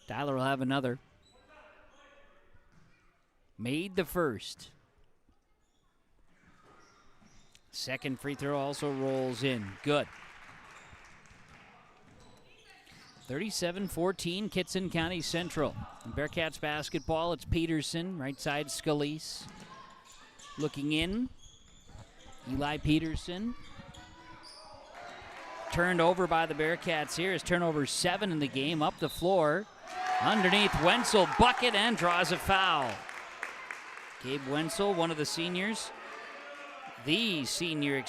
Speaker 6: Tyler will have another. Made the first. Second free throw also rolls in. Good. 37-14, Kittson County Central. In Bearcats basketball, it's Peterson, right side Scalise. Looking in. Eli Peterson. Turned over by the Bearcats here. His turnover 7 in the game. Up the floor. Underneath Wenzel, bucket, and draws a foul. Gabe Wenzel, one of the seniors. The senior,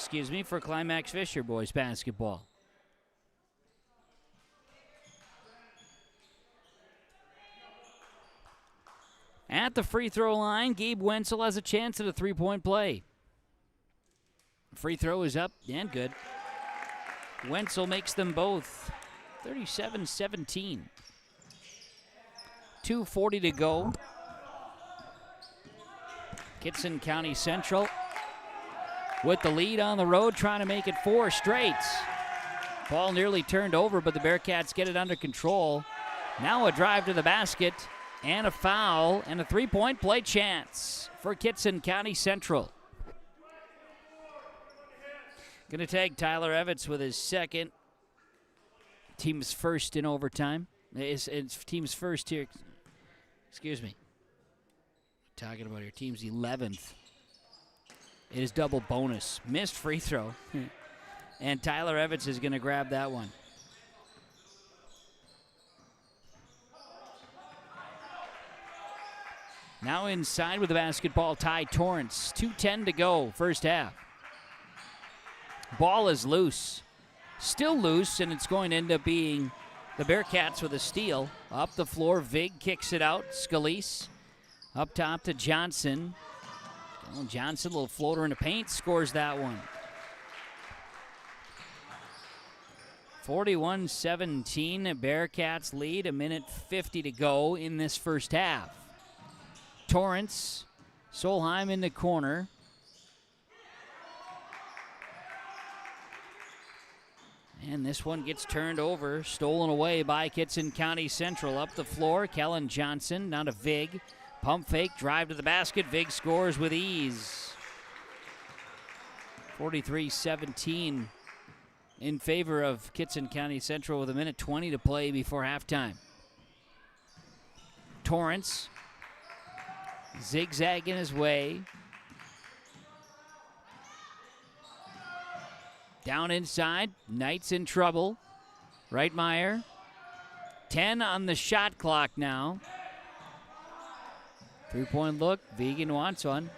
Speaker 6: for Climax-Fisher boys basketball. At the free throw line, Gabe Wenzel has a chance at a three-point play. Free throw is up and good. Wenzel makes them both. 37-17. 2:40 to go. Kittson County Central with the lead on the road, trying to make it 4 straight. Ball nearly turned over, but the Bearcats get it under control. Now a drive to the basket and a foul and a three-point play chance for Kittson County Central. Going to tag Tyler Evans with his second. Team's first in overtime. It's team's first here. Excuse me. Talking about here. Team's 11th. It is double bonus. Missed free throw. And Tyler Evans is going to grab that one. Now inside with the basketball, Ty Torrance. 2:10 to go, first half. Ball is loose. still loose, and it's going to end up being the Bearcats with a steal. Up the floor, Vig kicks it out. Scalise up top to Johnson. Well, Johnson, a little floater in the paint, scores that one. 41-17, Bearcats lead, 1:50 to go in this first half. Torrance, Solheim in the corner. And this one gets turned over, stolen away by Kittson County Central. Up the floor, Kellen Johnson, down to Vig. Pump fake, drive to the basket. Vig scores with ease. 43-17 in favor of Kittson County Central with 1:20 to play before halftime. Torrance zigzagging his way. Down inside, Knight's in trouble. Reitmeyer, 10 on the shot clock now. Three-point look, Vegan wants one.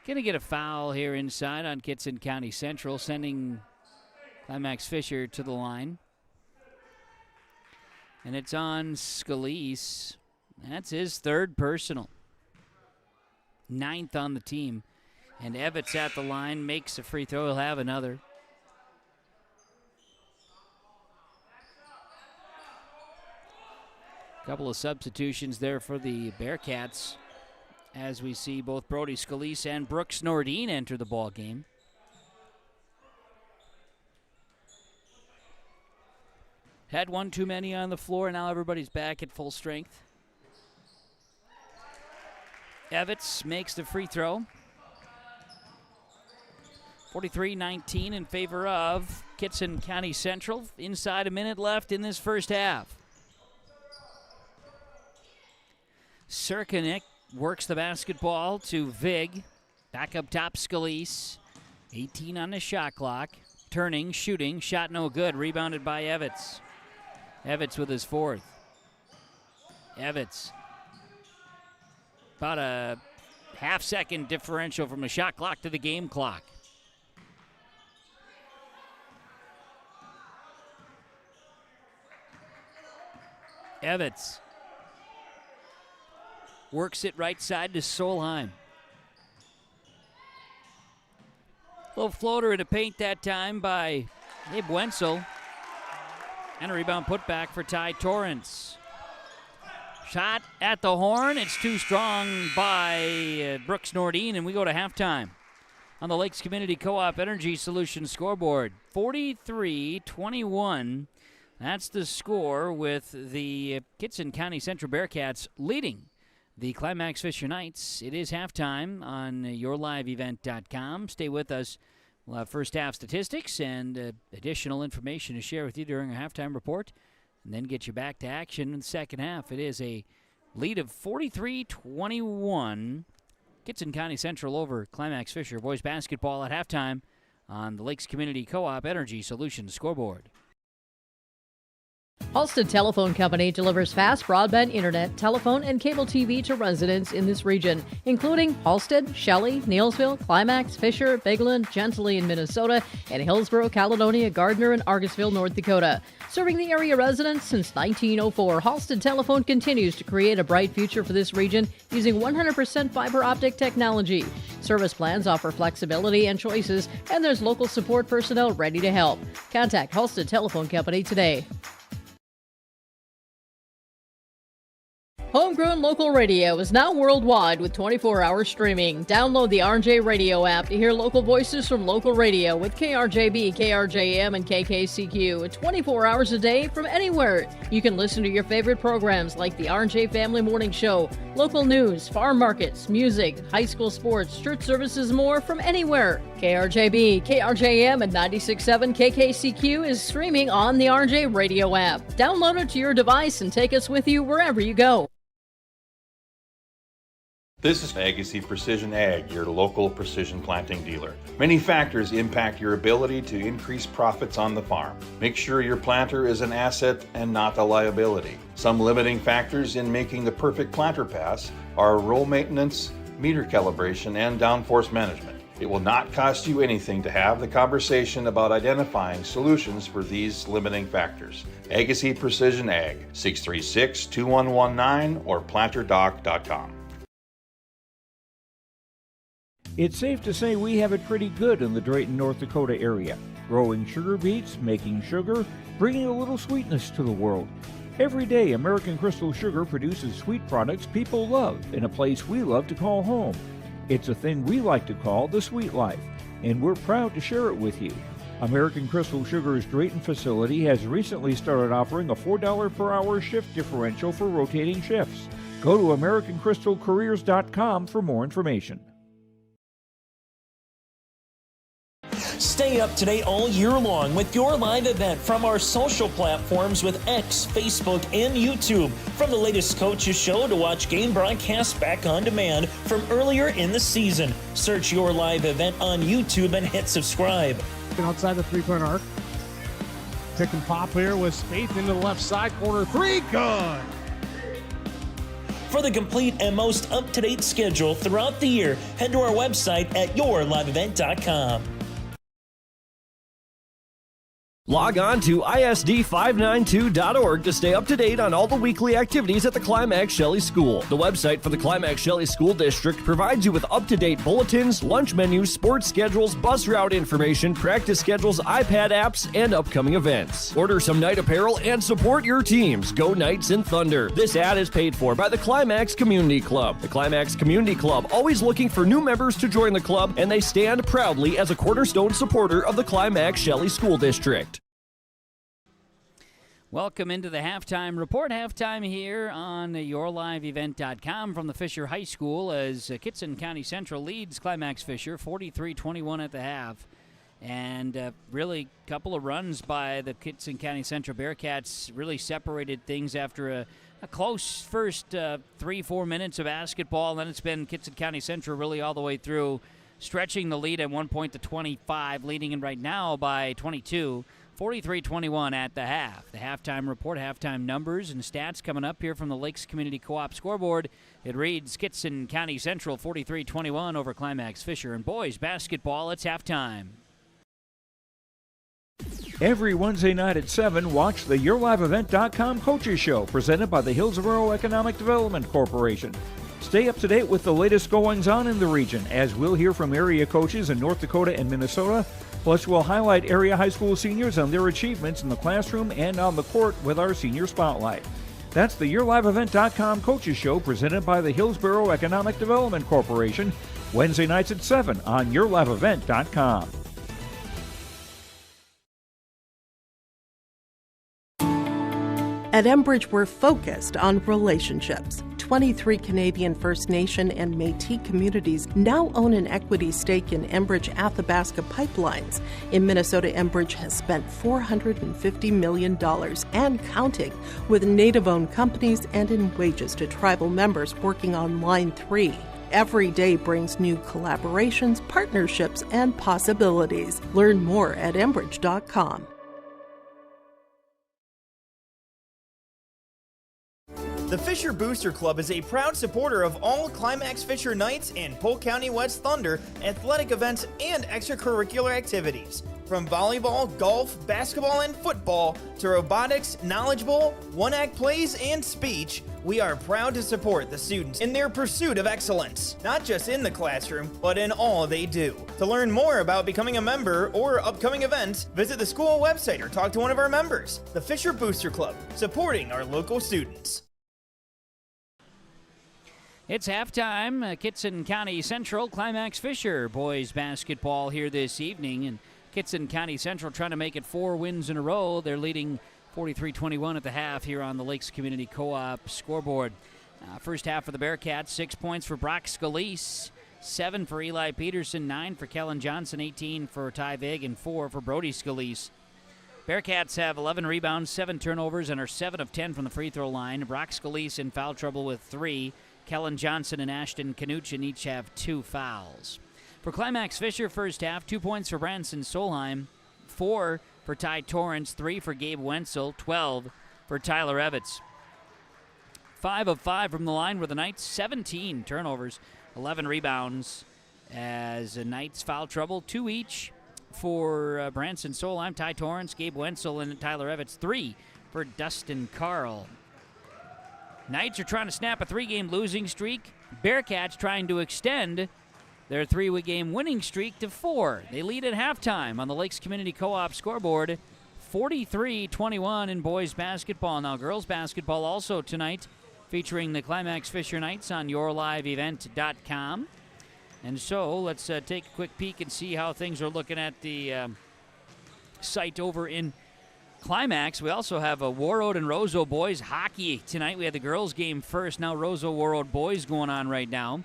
Speaker 6: Gonna get a foul here inside on Kittson County Central, sending Climax-Fisher to the line. And it's on Scalise. That's his third personal. 9th on the team. And Evans at the line, makes a free throw. He'll have another. Couple of substitutions there for the Bearcats as we see both Brody Scalise and Brooks Nordine enter the ball game. Had one too many on the floor, now everybody's back at full strength. Evans makes the free throw. 43-19 in favor of Kittson County Central. Inside a minute left in this first half. Serkanik works the basketball to Vig. Back up top, Scalise. 18 on the shot clock. Turning, shooting, shot no good. Rebounded by Evans. Evans with his fourth. Evans. About a half-second differential from the shot clock to the game clock. Evans works it right side to Solheim. Little floater in the paint that time by Abe Wenzel. And a rebound put back for Ty Torrance. Shot at the horn. It's too strong by Brooks Nordine, and we go to halftime on the Lakes Community Co-op Energy Solutions scoreboard. 43-21. That's the score, with the Kittson County Central Bearcats leading the Climax-Fisher Knights. It is halftime on yourliveevent.com. Stay with us. We'll have first half statistics and additional information to share with you during our halftime report, and then get you back to action in the second half. It is a lead of 43-21. Kittson County Central over Climax-Fisher boys basketball at halftime on the Lakes Community Co-op Energy Solutions scoreboard.
Speaker 16: Halstead Telephone Company delivers fast broadband internet, telephone, and cable TV to residents in this region, including Halstead, Shelley, Neillsville, Climax, Fisher, Bigland, Gentilly in Minnesota, and Hillsborough, Caledonia, Gardner, and Argosville, North Dakota. Serving the area residents since 1904, Halstead Telephone continues to create a bright future for this region using 100% fiber optic technology. Service plans offer flexibility and choices, and there's local support personnel ready to help. Contact Halstead Telephone Company today. Homegrown local radio is now worldwide with 24-hour streaming. Download the RJ Radio app to hear local voices from local radio with KRJB, KRJM, and KKCQ 24 hours a day from anywhere. You can listen to your favorite programs like the RJ Family Morning Show, local news, farm markets, music, high school sports, church services, more from anywhere. KRJB, KRJM, and 96.7 KKCQ is streaming on the RJ Radio app. Download it to your device and take us with you wherever you go.
Speaker 7: This is Agassi Precision Ag, your local precision planting dealer. Many factors impact your ability to increase profits on the farm. Make sure your planter is an asset and not a liability. Some limiting factors in making the perfect planter pass are row maintenance, meter calibration, and downforce management. It will not cost you anything to have the conversation about identifying solutions for these limiting factors. Agassiz Precision Ag, 636-2119 or planterdoc.com.
Speaker 8: It's safe to say we have it pretty good in the Drayton, North Dakota area. Growing sugar beets, making sugar, bringing a little sweetness to the world. Every day, American Crystal Sugar produces sweet products people love in a place we love to call home. It's a thing we like to call the sweet life, and we're proud to share it with you. American Crystal Sugar's Drayton facility has recently started offering a $4 per hour shift differential for rotating shifts. Go to AmericanCrystalCareers.com for more information.
Speaker 9: Stay up to date all year long with your live event from our social platforms with X, Facebook, and YouTube. From the latest coaches show to watch game broadcasts back on demand from earlier in the season. Search your live event on YouTube and hit subscribe.
Speaker 3: Outside the three-point arc. Pick and pop here with Spaeth into the left side corner. Three, good.
Speaker 9: For the complete and most up-to-date schedule throughout the year, head to our website at yourliveevent.com.
Speaker 10: Log on to ISD592.org to stay up to date on all the weekly activities at the Climax-Shelley School. The website for the Climax-Shelley School District provides you with up-to-date bulletins, lunch menus, sports schedules, bus route information, practice schedules, iPad apps, and upcoming events. Order some night apparel and support your teams. Go Knights and Thunder. This ad is paid for by the Climax Community Club. The Climax Community Club, always looking for new members to join the club, and they stand proudly as a cornerstone supporter of the Climax-Shelley School District.
Speaker 6: Welcome into the halftime report. Halftime here on yourliveevent.com from the Fisher High School as Kittson County Central leads Climax-Fisher 43-21 at the half. And really a couple of runs by the Kittson County Central Bearcats really separated things after a close first 3-4 minutes of basketball. And then it's been Kittson County Central really all the way through, stretching the lead at one point to 25, leading in right now by 22. 43-21 at the half. The halftime report, halftime numbers and stats coming up here from the Lakes Community Co-op scoreboard. It reads Kittson County Central 43-21 over Climax-Fisher. And boys basketball, it's halftime.
Speaker 8: Every Wednesday night at 7, watch the YourLiveEvent.com Coaches Show presented by the Hillsborough Economic Development Corporation. Stay up to date with the latest goings-on in the region, as we'll hear from area coaches in North Dakota and Minnesota. Plus, we'll highlight area high school seniors and their achievements in the classroom and on the court with our Senior Spotlight. That's the YourLiveEvent.com Coaches Show presented by the Hillsborough Economic Development Corporation, Wednesday nights at 7 on YourLiveEvent.com.
Speaker 12: At Enbridge, we're focused on relationships. 23 Canadian First Nation and Métis communities now own an equity stake in Enbridge Athabasca Pipelines. In Minnesota, Enbridge has spent $450 million and counting with Native-owned companies and in wages to tribal members working on Line 3. Every day brings new collaborations, partnerships, and possibilities. Learn more at Enbridge.com.
Speaker 13: The Fisher Booster Club is a proud supporter of all Climax-Fisher Knights and Polk County West Thunder athletic events and extracurricular activities. From volleyball, golf, basketball, and football to robotics, knowledge bowl, one-act plays, and speech, we are proud to support the students in their pursuit of excellence, not just in the classroom, but in all they do. To learn more about becoming a member or upcoming events, visit the school website or talk to one of our members. The Fisher Booster Club, supporting our local students.
Speaker 6: It's halftime. Kittson County Central, Climax-Fisher boys basketball here this evening. And Kittson County Central trying to make it 4 wins in a row. They're leading 43-21 at the half here on the Lakes Community Co-op scoreboard. First half for the Bearcats, 6 points for Brock Scalise, 7 for Eli Peterson, 9 for Kellen Johnson, 18 for Ty Vig, and 4 for Brody Scalise. Bearcats have 11 rebounds, 7 turnovers, and are 7 of 10 from the free throw line. Brock Scalise in foul trouble with 3. Kellen Johnson and Ashton Knuchin each have 2 fouls. For Climax-Fisher, first half, 2 points for Branson Solheim, 4 for Ty Torrance, 3 for Gabe Wenzel, 12 for Tyler Evans. 5 of 5 from the line were the Knights, 17 turnovers, 11 rebounds as the Knights foul trouble, 2 each for Branson Solheim, Ty Torrance, Gabe Wenzel, and Tyler Evans, 3 for Dustin Carl. Knights are trying to snap a 3-game losing streak. Bearcats trying to extend their 3-game winning streak to 4. They lead at halftime on the Lakes Community Co-op scoreboard, 43-21 in boys basketball. Now girls basketball also tonight, featuring the Climax-Fisher Knights on yourliveevent.com. And so let's take a quick peek and see how things are looking at the site over in Climax. We also have a Warroad and Roseau boys hockey tonight. We had the girls game first. Now Roseau Warroad boys going on right now.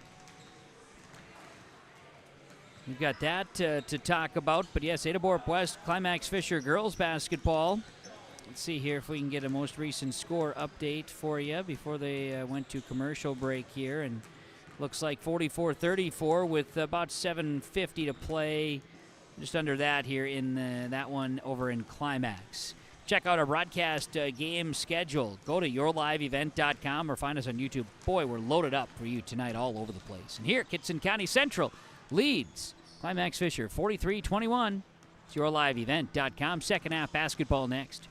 Speaker 6: We've got that to talk about. But yes, Adaborp West, Climax-Fisher girls basketball. Let's see here if we can get a most recent score update for you before they went to commercial break here. And looks like 44-34 with about 7:50 to play. Just under that here in that one over in Climax. Check out our broadcast game schedule. Go to yourliveevent.com or find us on YouTube. Boy, we're loaded up for you tonight all over the place. And here, Kittson County Central leads Climax-Fisher 43-21. It's yourliveevent.com. Second half basketball next.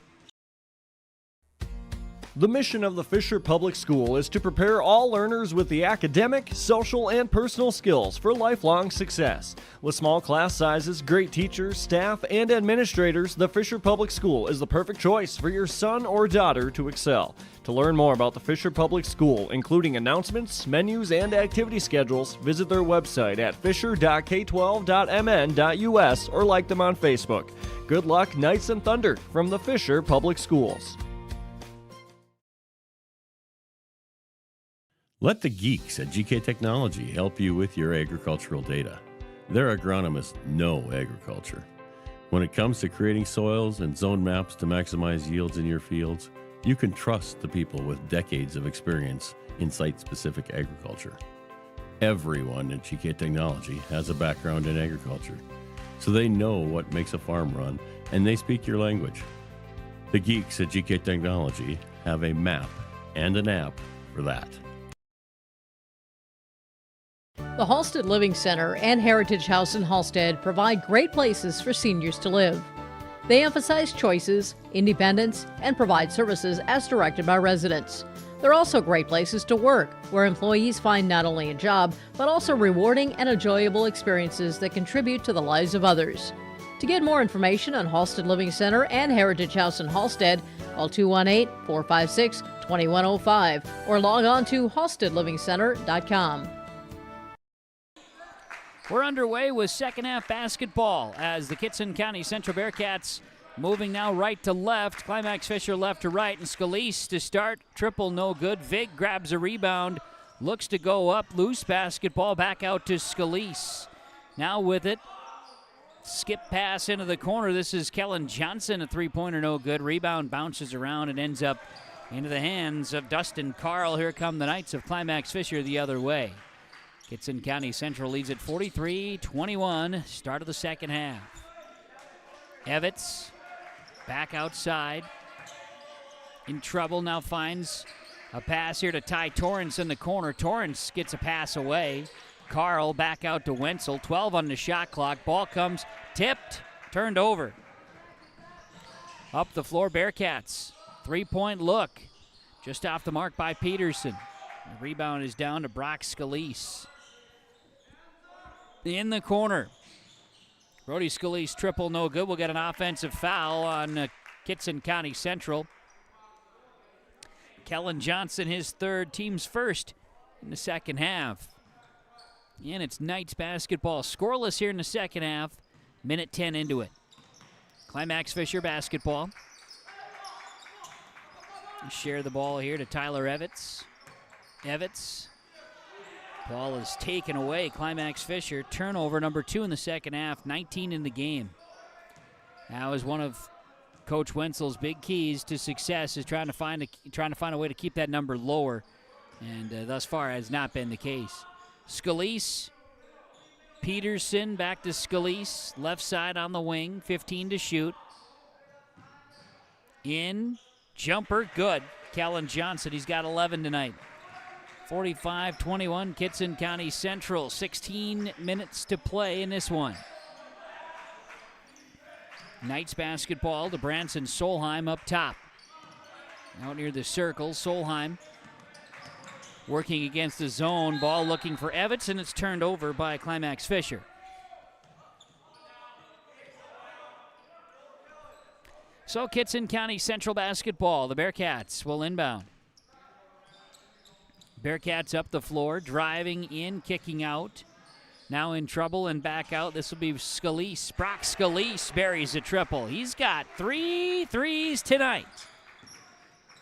Speaker 10: The mission of the Fisher Public School is to prepare all learners with the academic, social, and personal skills for lifelong success. With small class sizes, great teachers, staff, and administrators, the Fisher Public School is the perfect choice for your son or daughter to excel. To learn more about the Fisher Public School, including announcements, menus, and activity schedules, visit their website at fisher.k12.mn.us or like them on Facebook. Good luck, Knights and Thunder, from the Fisher Public Schools.
Speaker 15: Let the geeks at GK Technology help you with your agricultural data. Their agronomists know agriculture. When it comes to creating soils and zone maps to maximize yields in your fields, you can trust the people with decades of experience in site-specific agriculture. Everyone at GK Technology has a background in agriculture, so they know what makes a farm run, and they speak your language. The geeks at GK Technology have a map and an app for that.
Speaker 16: The Halstead Living Center and Heritage House in Halstead provide great places for seniors to live. They emphasize choices, independence, and provide services as directed by residents. They're also great places to work, where employees find not only a job, but also rewarding and enjoyable experiences that contribute to the lives of others. To get more information on Halstead Living Center and Heritage House in Halstead, call 218-456-2105 or log on to halsteadlivingcenter.com.
Speaker 6: We're underway with second half basketball as the Kittson County Central Bearcats moving now right to left. Climax-Fisher left to right, and Scalise to start. Triple no good. Vig grabs a rebound, looks to go up. Loose basketball back out to Scalise. Now with it. Skip pass into the corner. This is Kellen Johnson, a three-pointer no good. Rebound bounces around and ends up into the hands of Dustin Carl. Here come the Knights of Climax-Fisher the other way. Kittson County Central leads at 43-21, start of the second half. Evitz back outside, in trouble, now finds a pass here to Ty Torrance in the corner. Torrance gets a pass away. Carl back out to Wenzel, 12 on the shot clock. Ball comes tipped, turned over. Up the floor, Bearcats. Three-point look, just off the mark by Peterson. The rebound is down to Brock Scalise. In the corner, Brody Scalise triple no good. We'll get an offensive foul on Kittson County Central. Kellen Johnson, his third, team's first in the second half. And it's Knights basketball. Scoreless here in the second half. Minute 10 into it. Climax-Fisher basketball. Share the ball here to Tyler Evitz. Evitz. Ball is taken away. Climax-Fisher. Turnover number 2 in the second half. 19 in the game. Now is one of Coach Wenzel's big keys to success is trying to find a way to keep that number lower, and thus far has not been the case. Scalise, Peterson back to Scalise, left side on the wing, 15 to shoot. In, jumper, good. Kellen Johnson, he's got 11 tonight. 45-21, Kittson County Central. 16 minutes to play in this one. Knights basketball to Branson Solheim up top. Out near the circle, Solheim working against the zone. Ball looking for Evans, and it's turned over by Climax-Fisher. So Kittson County Central basketball. The Bearcats will inbound. Bearcats up the floor, driving in, kicking out. Now in trouble and back out. This will be Scalise. Brock Scalise buries a triple. He's got 3 threes tonight.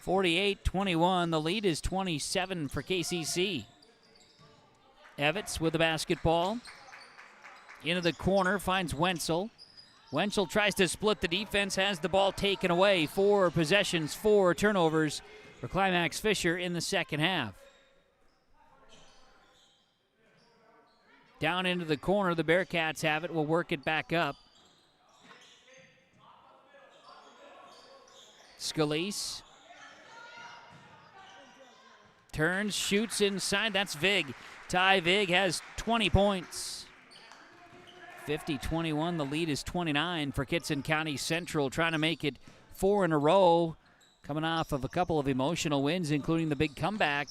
Speaker 6: 48-21. The lead is 27 for KCC. Evans with the basketball. Into the corner, finds Wenzel. Wenzel tries to split the defense, has the ball taken away. 4 possessions, 4 turnovers for Climax-Fisher in the second half. Down into the corner, the Bearcats have it. Will work it back up. Scalise. Turns, shoots inside. That's Vig. Ty Vig has 20 points. 50-21. The lead is 29 for Kittson County Central, trying to make it 4 in a row, coming off of a couple of emotional wins, including the big comeback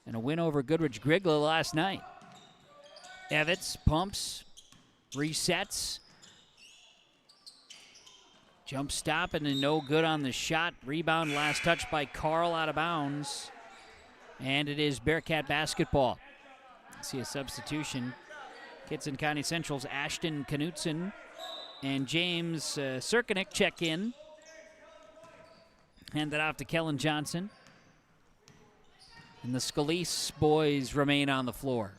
Speaker 6: and a win over Goodrich Grigla last night. Evans pumps, resets. Jump stop and no good on the shot. Rebound, last touch by Carl, out of bounds. And it is Bearcat basketball. See a substitution. Kittson County Central's Ashton Knutson and James Serkinick check in. Hand it off to Kellen Johnson. And the Scalise boys remain on the floor.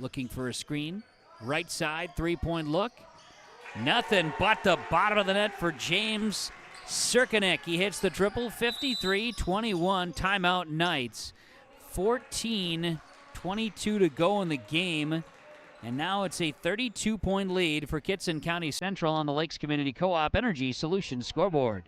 Speaker 6: Looking for a screen. Right side, three-point look. Nothing but the bottom of the net for James Serkinick. He hits the triple. 53-21, timeout Knights. 14-22 to go in the game. And now it's a 32-point lead for Kittson County Central on the Lakes Community Co-op Energy Solutions scoreboard.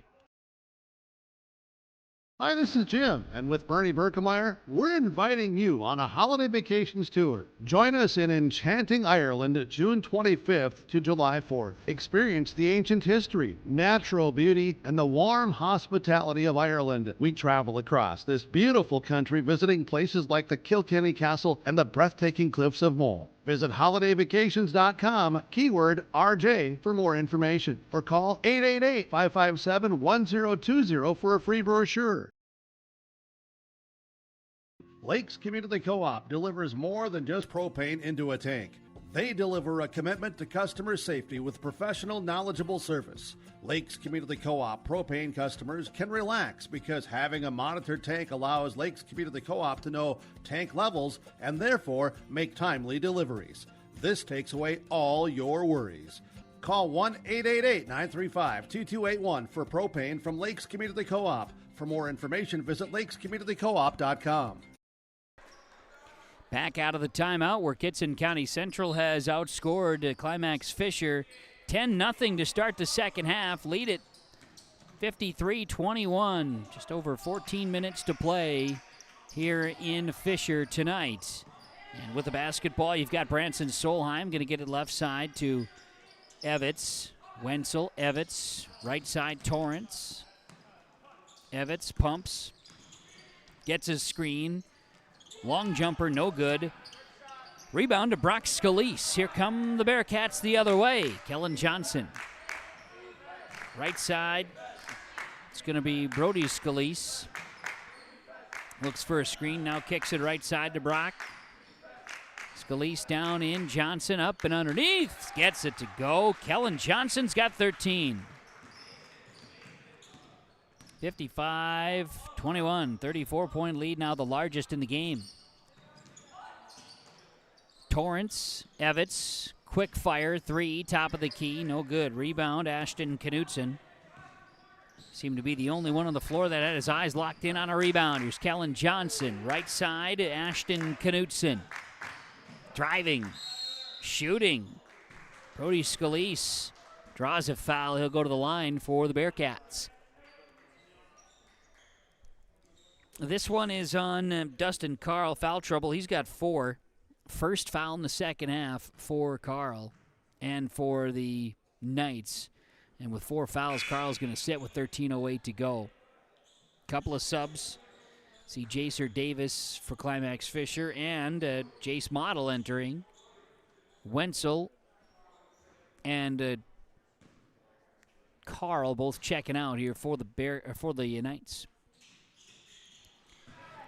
Speaker 5: Hi, this is Jim, and with Bernie Berkemeyer, we're inviting you on a holiday vacations tour. Join us in enchanting Ireland June 25th to July 4th. Experience the ancient history, natural beauty, and the warm hospitality of Ireland. We travel across this beautiful country, visiting places like the Kilkenny Castle and the breathtaking cliffs of Moll. Visit holidayvacations.com, keyword RJ, for more information, or call 888-557-1020 for a free brochure. Lakes Community Co-op delivers more than just propane into a tank. They deliver a commitment to customer safety with professional, knowledgeable service. Lakes Community Co-op propane customers can relax because having a monitored tank allows Lakes Community Co-op to know tank levels and therefore make timely deliveries. This takes away all your worries. Call 1-888-935-2281 for propane from Lakes Community Co-op. For more information, visit lakescommunitycoop.com.
Speaker 6: Back out of the timeout where Kittson County Central has outscored Climax-Fisher 10-0 to start the second half. Lead it 53-21. Just over 14 minutes to play here in Fisher tonight. And with the basketball, you've got Branson Solheim going to get it left side to Evans. Wenzel, Evans, right side Torrance. Evans pumps, gets his screen. Long jumper, no good. Rebound to Brock Scalise. Here come the Bearcats the other way. Kellen Johnson. Right side. It's going to be Brody Scalise. Looks for a screen, now kicks it right side to Brock. Scalise down in, Johnson up and underneath. Gets it to go. Kellen Johnson's got 13. 55-21, 34-point lead, now the largest in the game. Torrance, Evans, quick fire, three, top of the key, no good. Rebound, Ashton Knutson. Seemed to be the only one on the floor that had his eyes locked in on a rebound. Here's Kellen Johnson, right side, Ashton Knutson. Driving, shooting. Brody Scalise draws a foul. He'll go to the line for the Bearcats. This one is on Dustin Carl. Foul trouble. He's got 4. First foul in the second half for Carl and for the Knights. And with 4 fouls, Carl's going to sit with 13:08 to go. Couple of subs. See Jacer Davis for Climax-Fisher and Jace Model entering. Wenzel and Carl both checking out here for the Knights.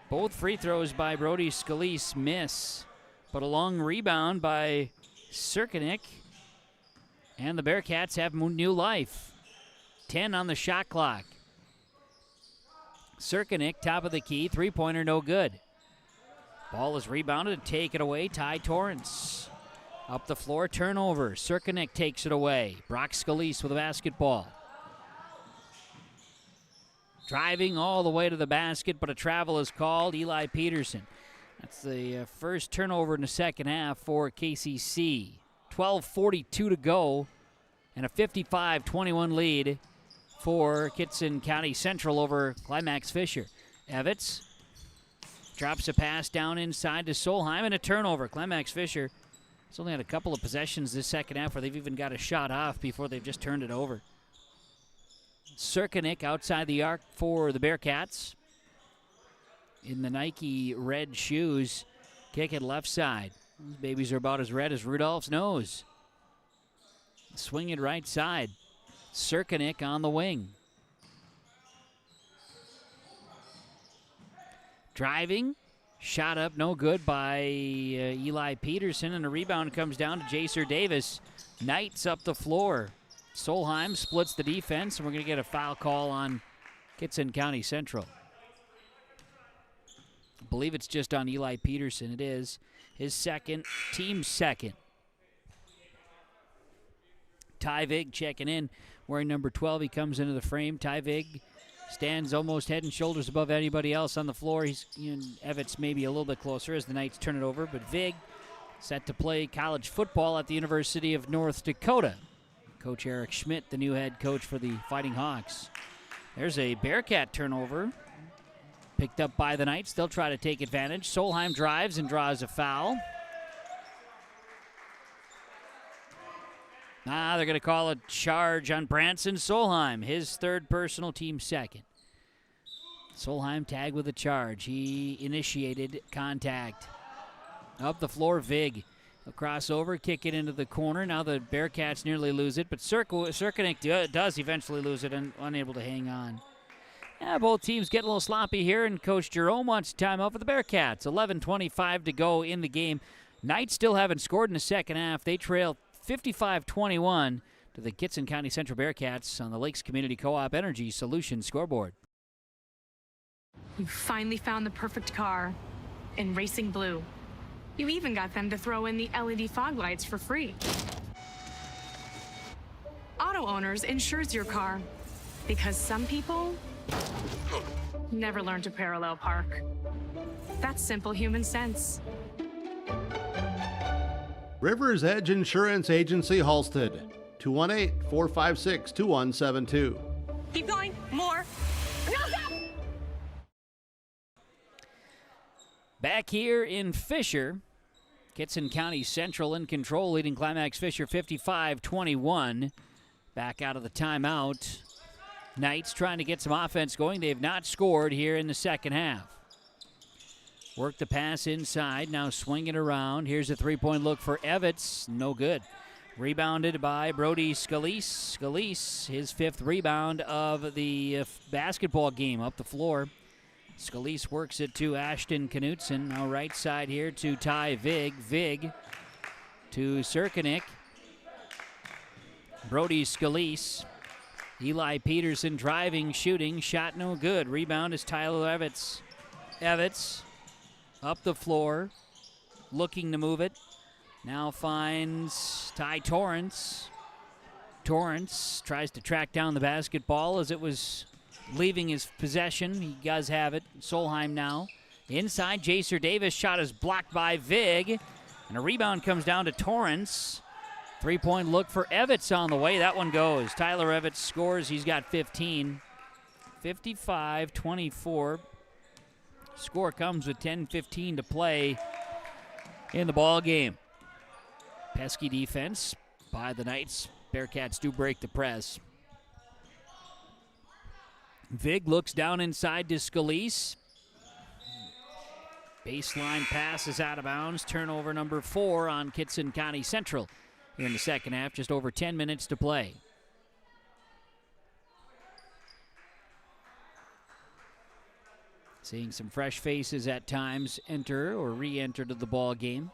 Speaker 6: Both free throws by Brody Scalise miss, but a long rebound by Serkinik. And the Bearcats have new life. 10 on the shot clock. Serkinik, top of the key, three-pointer, no good. Ball is rebounded, take it away, Ty Torrance. Up the floor, turnover. Serkinik takes it away. Brock Scalise with the basketball. Driving all the way to the basket, but a travel is called. Eli Peterson. That's the first turnover in the second half for KCC. 12:42 to go, and a 55-21 lead for Kittson County Central over Climax-Fisher. Evitz drops a pass down inside to Solheim, and a turnover. Climax-Fisher has only had a couple of possessions this second half where they've even got a shot off before they've just turned it over. Serkinik outside the arc for the Bearcats. In the Nike red shoes, kick it left side. These babies are about as red as Rudolph's nose. Swing it right side. Serkinik on the wing. Driving. Shot up, no good by Eli Peterson, and a rebound comes down to Jacer Davis. Knights up the floor. Solheim splits the defense, and we're going to get a foul call on Kittson County Central. I believe it's just on Eli Peterson. It is. His second, team second. Ty Vig checking in, wearing number 12. He comes into the frame. Ty Vig stands almost head and shoulders above anybody else on the floor. Evitz maybe a little bit closer as the Knights turn it over, but Vig set to play college football at the University of North Dakota. Coach Eric Schmidt, the new head coach for the Fighting Hawks. There's a Bearcat turnover. Picked up by the Knights. They'll try to take advantage. Solheim drives and draws a foul. They're going to call a charge on Branson Solheim, his third personal, team second. Solheim tagged with a charge. He initiated contact. Up the floor, Vig. A crossover, kick it into the corner. Now the Bearcats nearly lose it, but Serkinik does eventually lose it and unable to hang on. Both teams get a little sloppy here, and Coach Jerome wants timeout for the Bearcats. 11:25 to go in the game. Knights still haven't scored in the second half. They trail 55-21 to the Kittson County Central Bearcats on the Lakes Community Co-op Energy Solutions scoreboard.
Speaker 17: You finally found the perfect car in racing blue. You even got them to throw in the LED fog lights for free. Auto Owners insures your car because some people never learn to parallel park. That's simple human sense.
Speaker 5: River's Edge Insurance Agency, Halstead. 218-456-2172.
Speaker 19: Keep going. More.
Speaker 6: Back here in Fisher, Kittson County Central in control, leading Climax-Fisher 55-21. Back out of the timeout. Knights trying to get some offense going. They have not scored here in the second half. Work the pass inside, now swing it around. Here's a three-point look for Evitz, no good. Rebounded by Brody Scalise. Scalise, his fifth rebound of the basketball game, up the floor. Scalise works it to Ashton Knutson. Now right side here to Ty Vig. Vig to Serkinik. Brody Scalise. Eli Peterson driving, shooting, shot no good. Rebound is Tyler Evitz. Evitz up the floor, looking to move it. Now finds Ty Torrance. Torrance tries to track down the basketball as it was leaving his possession. He does have it. Solheim now. Inside, Jacer Davis. Shot is blocked by Vig. And a rebound comes down to Torrance. Three-point look for Evitz on the way. That one goes. Tyler Evitz scores. He's got 15. 55-24. Score comes with 10:15 to play in the ball game. Pesky defense by the Knights. Bearcats do break the press. Vig looks down inside to Scalise. Baseline pass is out of bounds. Turnover number 4 on Kittson County Central here in the second half. Just over 10 minutes to play. Seeing some fresh faces at times enter or re-enter to the ball game.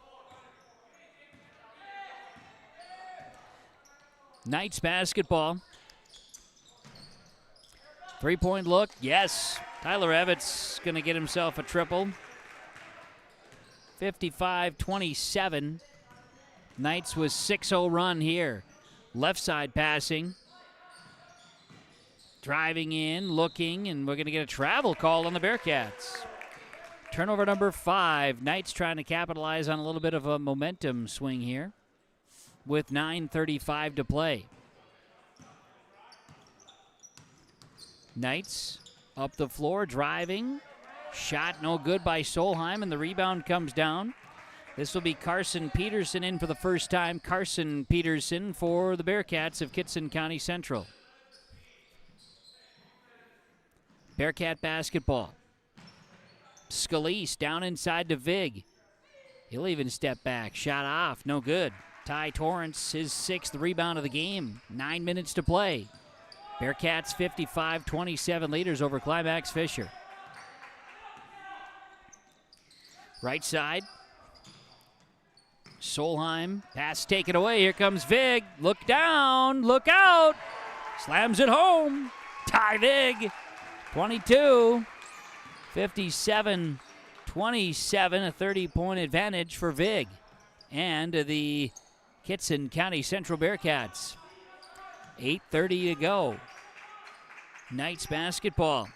Speaker 6: Knights basketball. 3-point look, yes. Tyler Evans going to get himself a triple. 55-27. Knights with 6-0 run here. Left side passing. Driving in, looking, and we're going to get a travel call on the Bearcats. Turnover number 5. Knights trying to capitalize on a little bit of a momentum swing here with 9:35 to play. Knights up the floor, driving. Shot no good by Solheim, and the rebound comes down. This will be Carson Peterson in for the first time. Carson Peterson for the Bearcats of Kittson County Central. Bearcat basketball. Scalise down inside to Vig. He'll even step back. Shot off, no good. Ty Torrance, his 6th rebound of the game. 9 minutes to play. Bearcats 55-27 leaders over Climax-Fisher. Right side. Solheim, pass taken away. Here comes Vig. Look down, look out. Slams it home. Ty Vig, 22. 57-27, a 30-point advantage for Vig and the Kittson County Central Bearcats. 8:30 to go. Knights basketball.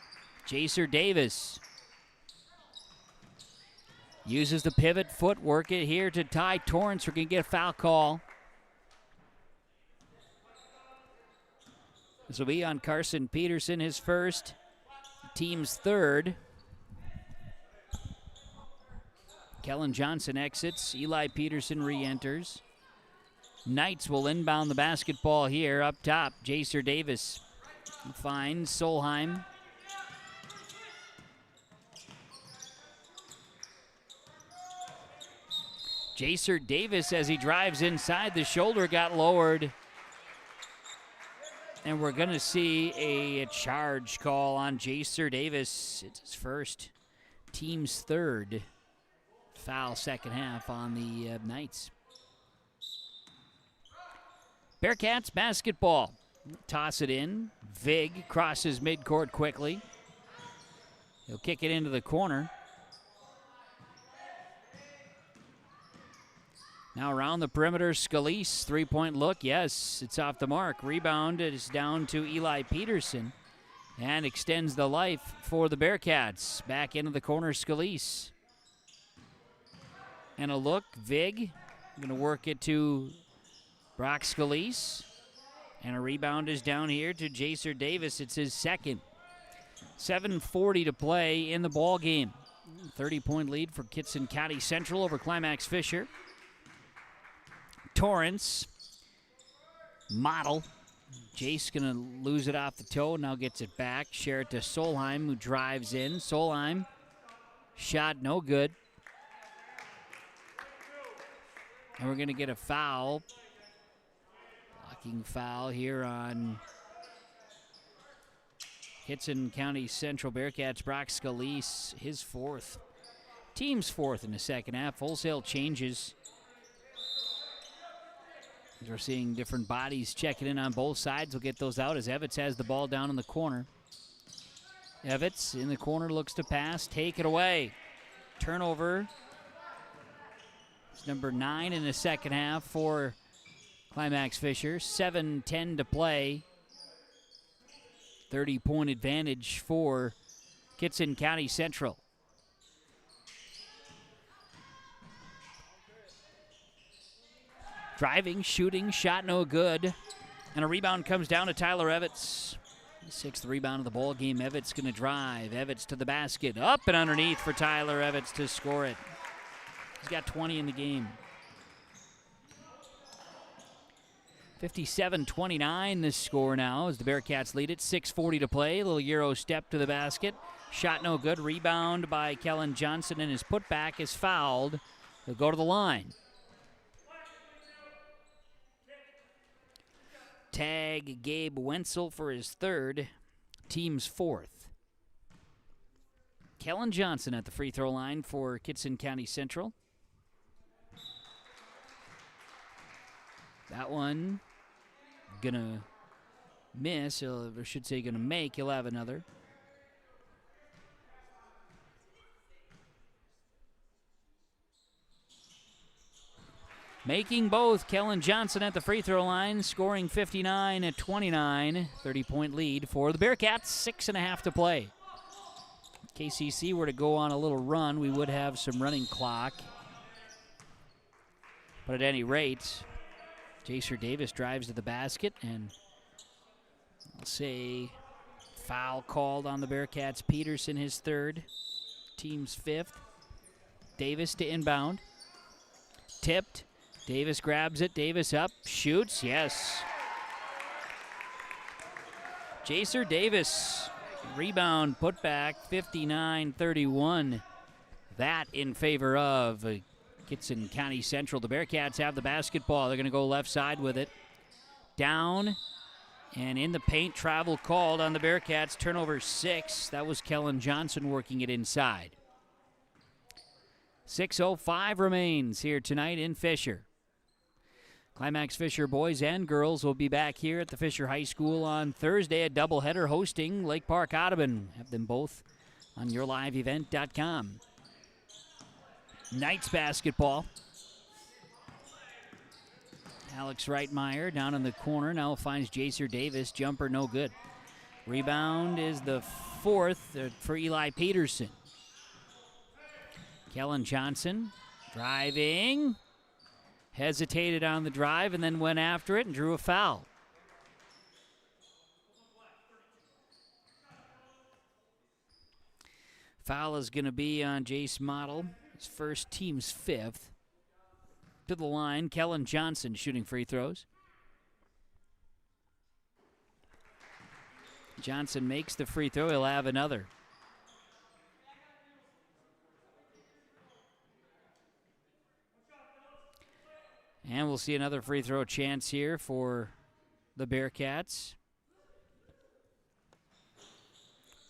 Speaker 6: Jaser Davis uses the pivot footwork it here to Ty Torrance. We're going to get a foul call. This will be on Carson Peterson, his first, team's 3rd. Kellen Johnson exits. Eli Peterson re-enters. Knights will inbound the basketball here up top. Jaser Davis finds Solheim. Jaser Davis, as he drives inside, the shoulder got lowered. And we're going to see a charge call on Jaser Davis. It's his first, team's 3rd foul second half on the Knights. Bearcats basketball. Toss it in. Vig crosses midcourt quickly. He'll kick it into the corner. Now around the perimeter, Scalise, 3-point look. Yes, it's off the mark. Rebound is down to Eli Peterson and extends the life for the Bearcats. Back into the corner, Scalise. And a look, Vig. Going to work it to Brock Scalise. And a rebound is down here to Jaser Davis. It's his 2nd. 7:40 to play in the ball game. 30-point lead for Kittson County Central over Climax-Fisher. Torrance, model. Jace going to lose it off the toe, now gets it back. Share it to Solheim, who drives in. Solheim, shot no good. And we're going to get a foul. Blocking foul here on Kittson County Central Bearcats. Brock Scalise, his 4th. Team's 4th in the second half. Wholesale changes. We're seeing different bodies checking in on both sides. We'll get those out as Evitz has the ball down in the corner. Evitz in the corner looks to pass. Take it away. Turnover. It's number 9 in the second half for Climax-Fisher. 7:10 to play. 30-point advantage for Kittson County Central. Driving, shooting, shot no good. And a rebound comes down to Tyler Evitz. Sixth rebound of the ball game. Evans going to drive. Evans to the basket. Up and underneath for Tyler Evans to score it. He's got 20 in the game. 57-29 this score now as the Bearcats lead it. 6:40 to play. A little Euro step to the basket. Shot no good. Rebound by Kellen Johnson, and his putback is fouled. He'll go to the line. Tag Gabe Wenzel for his third, team's fourth. Kellen Johnson at the free throw line for Kittson County Central. That one gonna miss, or should say gonna make. He'll have another. Making both. Kellen Johnson at the free throw line, scoring 59-29. 30-point lead for the Bearcats. 6.5 to play. KCC were to go on a little run, we would have some running clock. But at any rate, Jacer Davis drives to the basket, and I'll say foul called on the Bearcats. Peterson, his third, team's fifth. Davis to inbound. Tipped. Davis grabs it. Davis up. Shoots. Yes. Jacer Davis. Rebound. Put back. 59-31. That in favor of Kittson County Central. The Bearcats have the basketball. They're going to go left side with it. Down. And in the paint. Travel called on the Bearcats. Turnover 6. That was Kellen Johnson working it inside. 6:05 remains here tonight in Fisher. Climax-Fisher boys and girls will be back here at the Fisher High School on Thursday, a doubleheader hosting Lake Park Audubon. Have them both on yourliveevent.com. Knights basketball. Alex Reitmeyer down in the corner now finds Jacer Davis. Jumper no good. Rebound is the fourth for Eli Peterson. Kellen Johnson driving. Hesitated on the drive and then went after it and drew a foul. Foul is going to be on Jace Model. His first, team's fifth. To the line, Kellen Johnson shooting free throws. Johnson makes the free throw. He'll have another. And we'll see another free throw chance here for the Bearcats.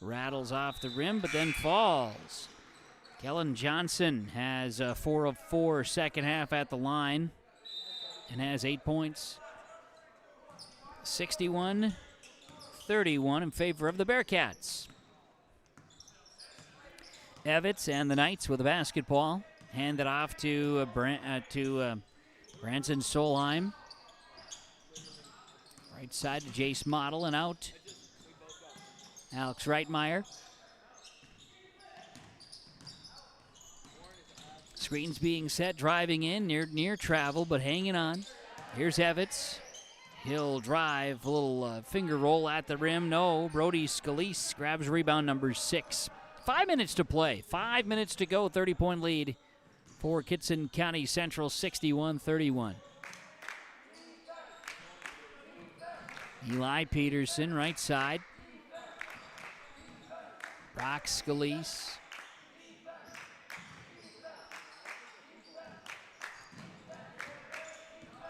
Speaker 6: Rattles off the rim, but then falls. Kellen Johnson has 4 of 4 second half at the line and has 8 points. 61-31 in favor of the Bearcats. Evitz and the Knights with the basketball. Hand it off to Branson Solheim. Right side to Jace Model and out. Alex Reitmeyer. Screens being set, driving in, near travel, but hanging on. Here's Evitz. He'll drive, a little finger roll at the rim. No, Brody Scalise grabs rebound number 6. 5 minutes to play, 5 minutes to go, 30-point lead for Kittson County Central, 61-31. Eli Peterson, right side. Brock Scalise.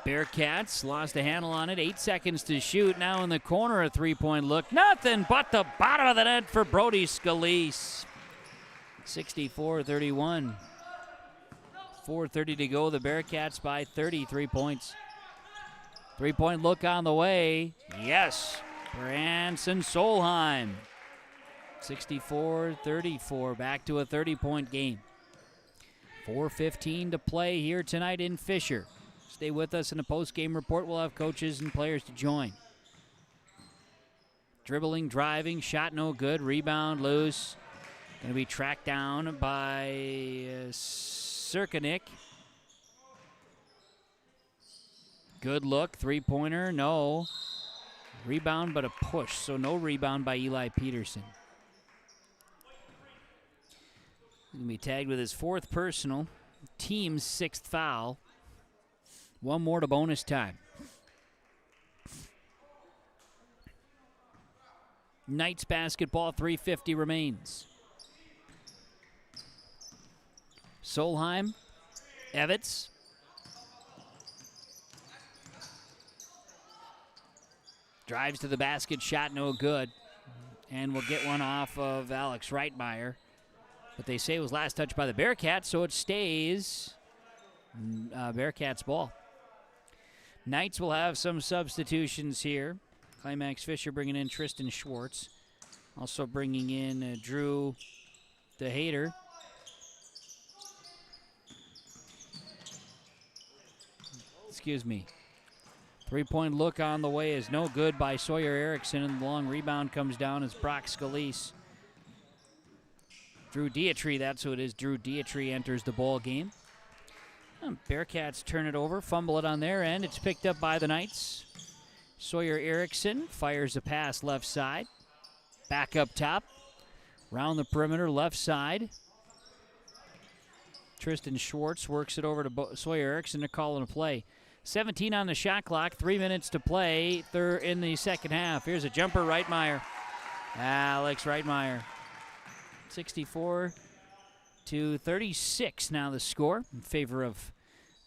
Speaker 6: Bearcats lost a handle on it. 8 seconds to shoot. Now in the corner, a three-point look. Nothing but the bottom of the net for Brody Scalise. 64-31. 4:30 to go. The Bearcats by 33 points. Three-point look on the way. Yes. Branson Solheim. 64-34. Back to a 30-point game. 4:15 to play here tonight in Fisher. Stay with us in the post-game report. We'll have coaches and players to join. Dribbling, driving, shot no good. Rebound loose. Going to be tracked down by Serkanik. Good look, three-pointer, no. Rebound, but a push, so no rebound by Eli Peterson. He's going to be tagged with his 4th personal, team's 6th foul. One more to bonus time. Knights basketball, 3:50 remains. Solheim, Evitz. Drives to the basket, shot no good. And we'll get one off of Alex Reitmeyer. But they say it was last touched by the Bearcats, so it stays Bearcats ball. Knights will have some substitutions here. Climax-Fisher bringing in Tristan Schwartz. Also bringing in Drew DeHater. Excuse me. 3-point look on the way is no good by Sawyer Erickson, and the long rebound comes down as Brock Scalise. Drew Dietrich, that's who it is. Drew Dietrich enters the ball game. Bearcats turn it over, fumble it on their end. It's picked up by the Knights. Sawyer Erickson fires a pass left side. Back up top. Round the perimeter, left side. Tristan Schwartz works it over to Sawyer Erickson. They're calling a play. 17 on the shot clock, 3 minutes to play. They're in the second half. Here's a jumper, Reitmeyer. Alex Reitmeyer. 64-36 now the score in favor of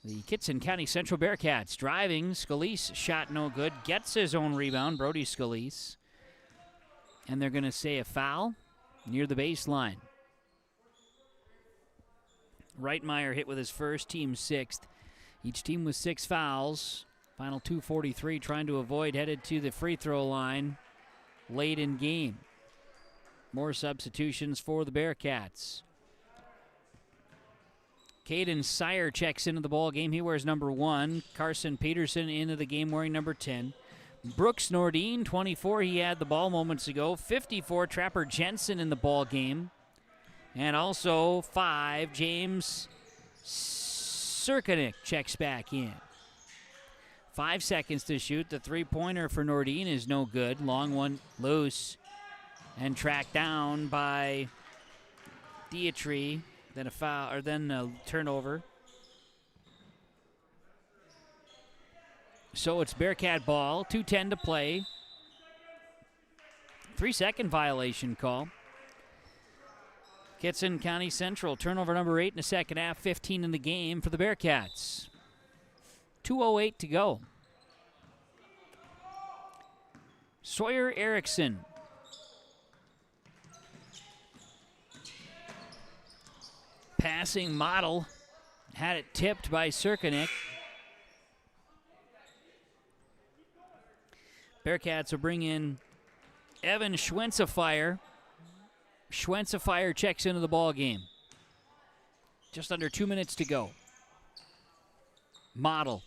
Speaker 6: the Kittson County Central Bearcats. Driving, Scalise, shot no good. Gets his own rebound, Brody Scalise. And they're going to say a foul near the baseline. Reitmeyer hit with his first, team 6th. Each team with 6 fouls. Final 2:43 trying to avoid, headed to the free throw line late in game. More substitutions for the Bearcats. Caden Sire checks into the ball game. He wears number 1. Carson Peterson into the game wearing number 10. Brooks Nordine, 24. He had the ball moments ago. 54, Trapper Jensen in the ball game. And also 5, James Serkanik checks back in. 5 seconds to shoot. The 3-pointer for Nordine is no good. Long one loose and tracked down by Dietrich. Then a foul, or then a turnover. So it's Bearcat ball. 2:10 to play. 3-second violation call. Kittson County Central, turnover number 8 in the second half, 15 in the game for the Bearcats. 2:08 to go. Sawyer Erickson. Passing model. Had it tipped by Serkanik. Bearcats will bring in Evan Schwentzefire. Schwentzefire checks into the ball game. Just under 2 minutes to go. Model.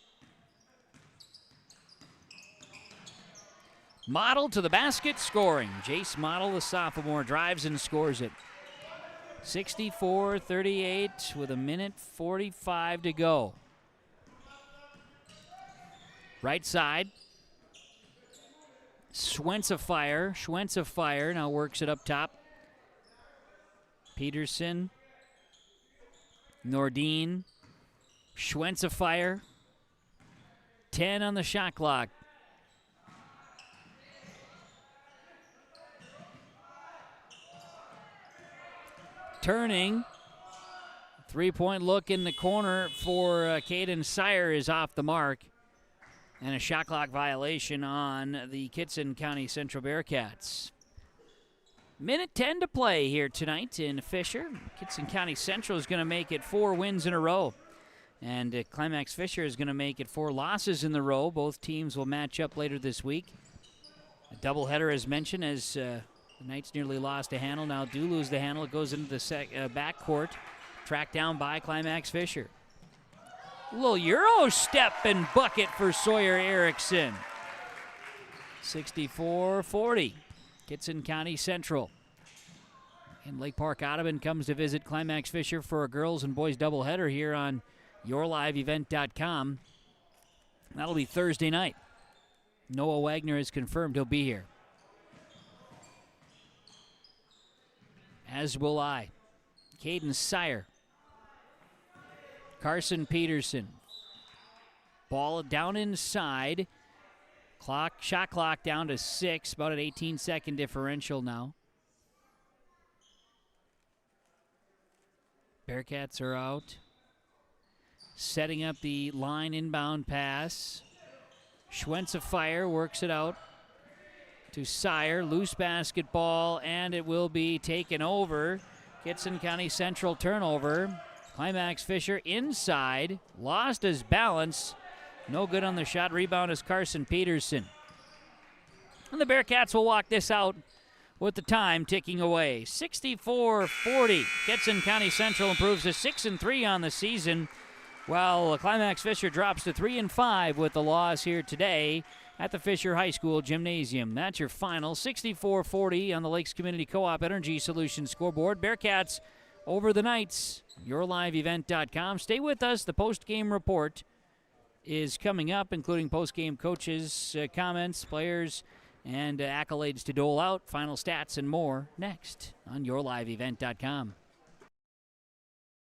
Speaker 6: Model to the basket, scoring. Jace Model, the sophomore, drives and scores it. 64-38 with 1:45 to go. Right side. Schwentzefire now works it up top. Peterson, Nordine, Schwentzefire. 10 on the shot clock. Turning. 3-point look in the corner for Caden Sire is off the mark. And a shot clock violation on the Kittson County Central Bearcats. 1:10 to play here tonight in Fisher. Kittson County Central is going to make it 4 wins in a row. And Climax-Fisher is going to make it 4 losses in a row. Both teams will match up later this week. A doubleheader, as mentioned, as the Knights nearly lost a handle. Now do lose the handle. It goes into the backcourt. Tracked down by Climax-Fisher. A little Euro step and bucket for Sawyer Erickson. 64-40. Kittson County Central. And Lake Park Audubon comes to visit Climax-Fisher for a girls and boys doubleheader here on yourliveevent.com. That'll be Thursday night. Noah Wagner has confirmed he'll be here. As will I. Caden Sire. Carson Peterson. Ball down inside. Shot clock down to 6, about an 18-second differential now. Bearcats are out. Setting up the line inbound pass. Schwentz works it out to Sire. Loose basketball, and it will be taken over. Kittson County Central turnover. Climax-Fisher inside. Lost his balance. No good on the shot. Rebound is Carson Peterson. And the Bearcats will walk this out with the time ticking away. 64-40. Kittson County Central improves to 6-3 on the season, while Climax-Fisher drops to 3-5 with the loss here today at the Fisher High School Gymnasium. That's your final, 64-40 on the Lakes Community Co-op Energy Solutions scoreboard. Bearcats over the Knights. YourLiveEvent.com. Stay with us. The post-game report is coming up, including post-game coaches' comments, players, and accolades to dole out, final stats, and more next on YourLiveEvent.com.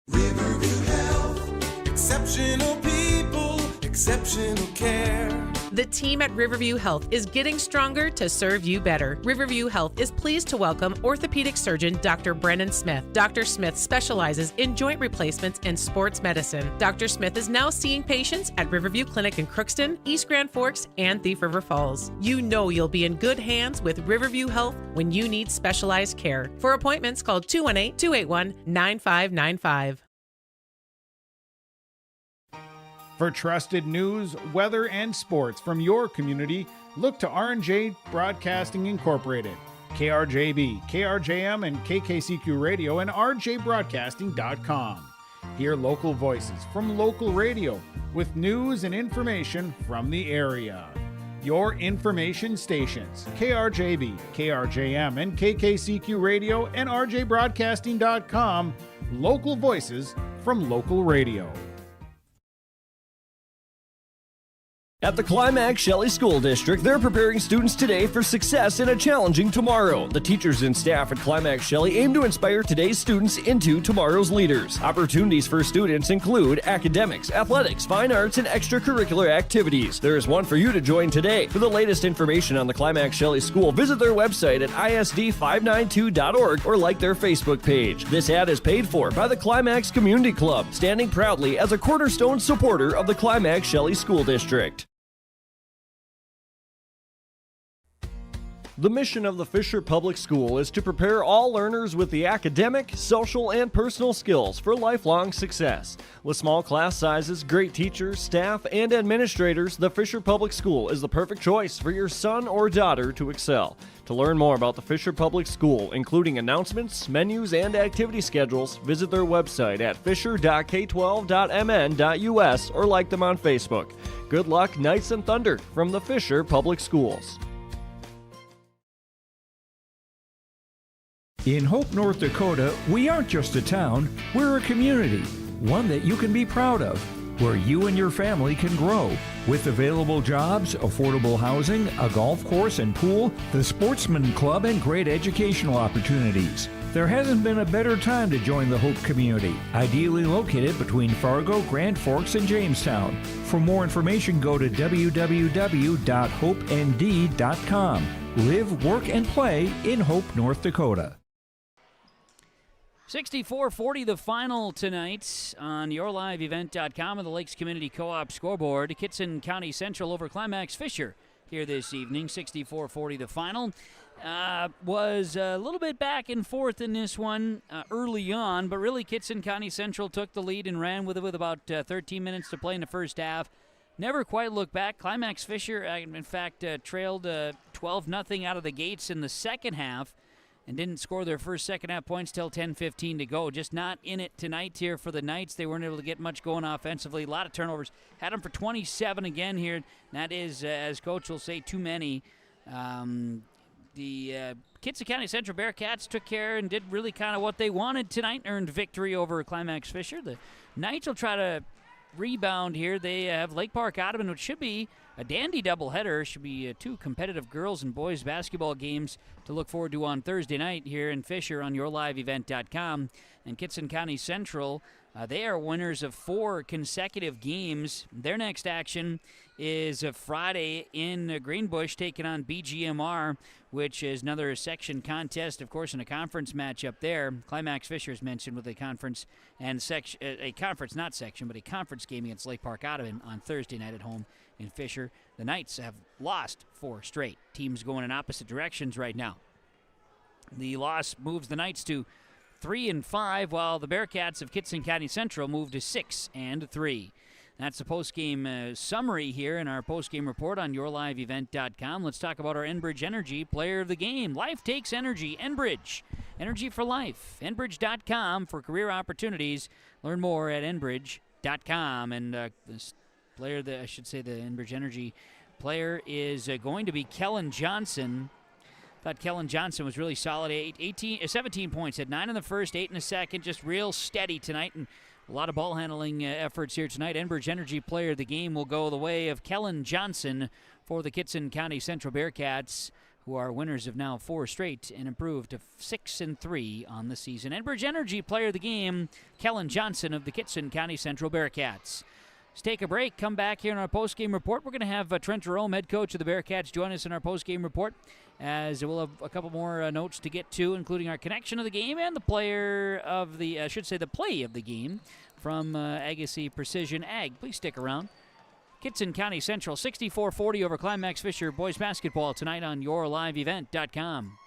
Speaker 18: Riverview Health, exceptional people, exceptional care.
Speaker 19: The team at Riverview Health is getting stronger to serve you better. Riverview Health is pleased to welcome orthopedic surgeon Dr. Brennan Smith. Dr. Smith specializes in joint replacements and sports medicine. Dr. Smith is now seeing patients at Riverview Clinic in Crookston, East Grand Forks, and Thief River Falls. You know you'll be in good hands with Riverview Health when you need specialized care. For appointments, call 218-281-9595.
Speaker 2: For trusted news, weather, and sports from your community, look to R&J Broadcasting Incorporated, KRJB, KRJM, and KKCQ Radio, and rjbroadcasting.com. Hear local voices from local radio with news and information from the area. Your information stations, KRJB, KRJM, and KKCQ Radio, and rjbroadcasting.com. Local voices from local radio.
Speaker 10: At the Climax-Shelley School District, they're preparing students today for success in a challenging tomorrow. The teachers and staff at Climax-Shelley aim to inspire today's students into tomorrow's leaders. Opportunities for students include academics, athletics, fine arts, and extracurricular activities. There is one for you to join today. For the latest information on the Climax-Shelley School, visit their website at isd592.org or like their Facebook page. This ad is paid for by the Climax Community Club, standing proudly as a cornerstone supporter of the Climax-Shelley School District. The mission of the Fisher Public School is to prepare all learners with the academic, social, and personal skills for lifelong success. With small class sizes, great teachers, staff, and administrators, the Fisher Public School is the perfect choice for your son or daughter to excel. To learn more about the Fisher Public School, including announcements, menus, and activity schedules, visit their website at fisher.k12.mn.us or like them on Facebook. Good luck, Knights and Thunder, from the Fisher Public Schools.
Speaker 8: In Hope, North Dakota, we aren't just a town, we're a community, one that you can be proud of, where you and your family can grow. With available jobs, affordable housing, a golf course and pool, the Sportsman Club, and great educational opportunities. There hasn't been a better time to join the Hope community, ideally located between Fargo, Grand Forks, and Jamestown. For more information, go to www.hopend.com. Live, work, and play in Hope, North Dakota.
Speaker 6: 64-40 the final tonight on YourLiveEvent.com and the Lakes Community Co-op scoreboard. Kittson County Central over Climax-Fisher here this evening. 64-40 the final. Was a little bit back and forth in this one early on, but really Kittson County Central took the lead and ran with it with about 13 minutes to play in the first half. Never quite looked back. Climax-Fisher, in fact, trailed 12-0 out of the gates in the second half and didn't score their first second-half points till 10:15 to go. Just not in it tonight here for the Knights. They weren't able to get much going offensively. A lot of turnovers. Had them for 27 again here. That is, as Coach will say, too many. The Kittson County Central Bearcats took care and did really kind of what they wanted tonight and earned victory over Climax-Fisher. The Knights will try to rebound here. They have Lake Park Ottoman, which should be a dandy doubleheader. Should be two competitive girls and boys basketball games to look forward to on Thursday night here in Fisher on yourliveevent.com. And Kittson County Central, they are winners of 4 consecutive games. Their next action is Friday in Greenbush, taking on BGMR, which is another section contest, of course, in a conference matchup there. Climax-Fisher is mentioned with a conference and a conference game against Lake Park Ottoman on Thursday night at home in Fisher. The Knights have lost 4 straight. Teams going in opposite directions right now. The loss moves the Knights to 3-5, while the Bearcats of Kittson County Central move to 6-3. That's the postgame summary here in our postgame report on yourliveevent.com. Let's talk about our Enbridge Energy Player of the Game. Life takes energy. Enbridge. Energy for life. Enbridge.com for career opportunities. Learn more at enbridge.com. And this player, the Enbridge Energy player is going to be Kellen Johnson. Thought Kellen Johnson was really solid. 17 points, had 9 in the first, 8 in the second. Just real steady tonight, and a lot of ball handling efforts here tonight. Enbridge Energy Player of the Game will go the way of Kellen Johnson for the Kittson County Central Bearcats, who are winners of now 4 straight and improved to 6-3 on the season. Enbridge Energy Player of the Game, Kellen Johnson of the Kittson County Central Bearcats. Let's take a break. Come back here in our postgame report. We're going to have Trent Jerome, head coach of the Bearcats, join us in our postgame report, as we'll have a couple more notes to get to, including our connection of the game and the player of the, the play of the game from Agassiz Precision Ag. Please stick around. Kittson County Central 64-40 over Climax-Fisher boys basketball tonight on yourliveevent.com.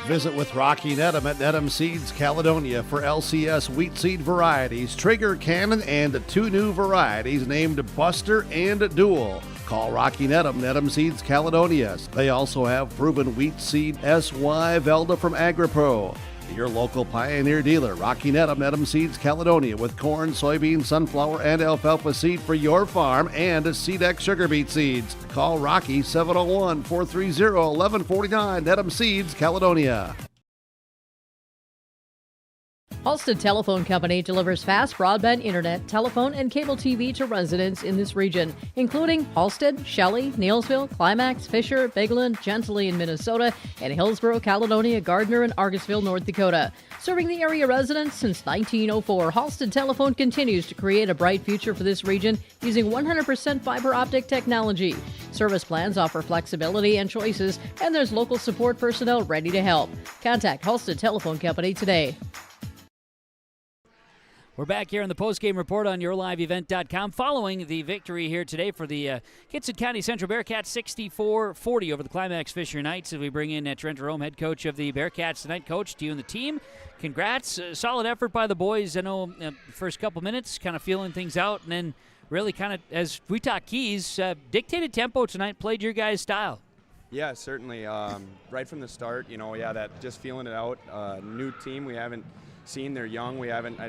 Speaker 5: Visit with Rocky Nedham at Nedham Seeds Caledonia for LCS wheat seed varieties, Trigger Cannon, and 2 new varieties named Buster and Dual. Call Rocky Nedham, Nedham Seeds Caledonia. They also have proven wheat seed SY Velda from AgriPro. Your local Pioneer dealer, Rocky Nedham, Nedham Seeds Caledonia, with corn, soybean, sunflower, and alfalfa seed for your farm and Seedex sugar beet seeds. Call Rocky 701-430-1149, Nedham Seeds Caledonia.
Speaker 16: Halstead Telephone Company delivers fast broadband internet, telephone, and cable TV to residents in this region, including Halstead, Shelley, Neilsville, Climax, Fisher, Bigland, Gentilly in Minnesota, and Hillsborough, Caledonia, Gardner, and Argosville, North Dakota. Serving the area residents since 1904, Halstead Telephone continues to create a bright future for this region using 100% fiber optic technology. Service plans offer flexibility and choices, and there's local support personnel ready to help. Contact Halstead Telephone Company today.
Speaker 6: We're back here on the postgame report on yourliveevent.com following the victory here today for the Kittson County Central Bearcats 64-40 over the Climax-Fisher Knights, as we bring in Trent Jerome, head coach of the Bearcats tonight. Coach, to you and the team, congrats. Solid effort by the boys. I know first couple minutes kind of feeling things out, and then really kind of, as we talk keys, dictated tempo tonight, played your guys' style.
Speaker 20: Yeah, certainly. Right from the start, that just feeling it out. New team, we haven't seen. They're young. We haven't,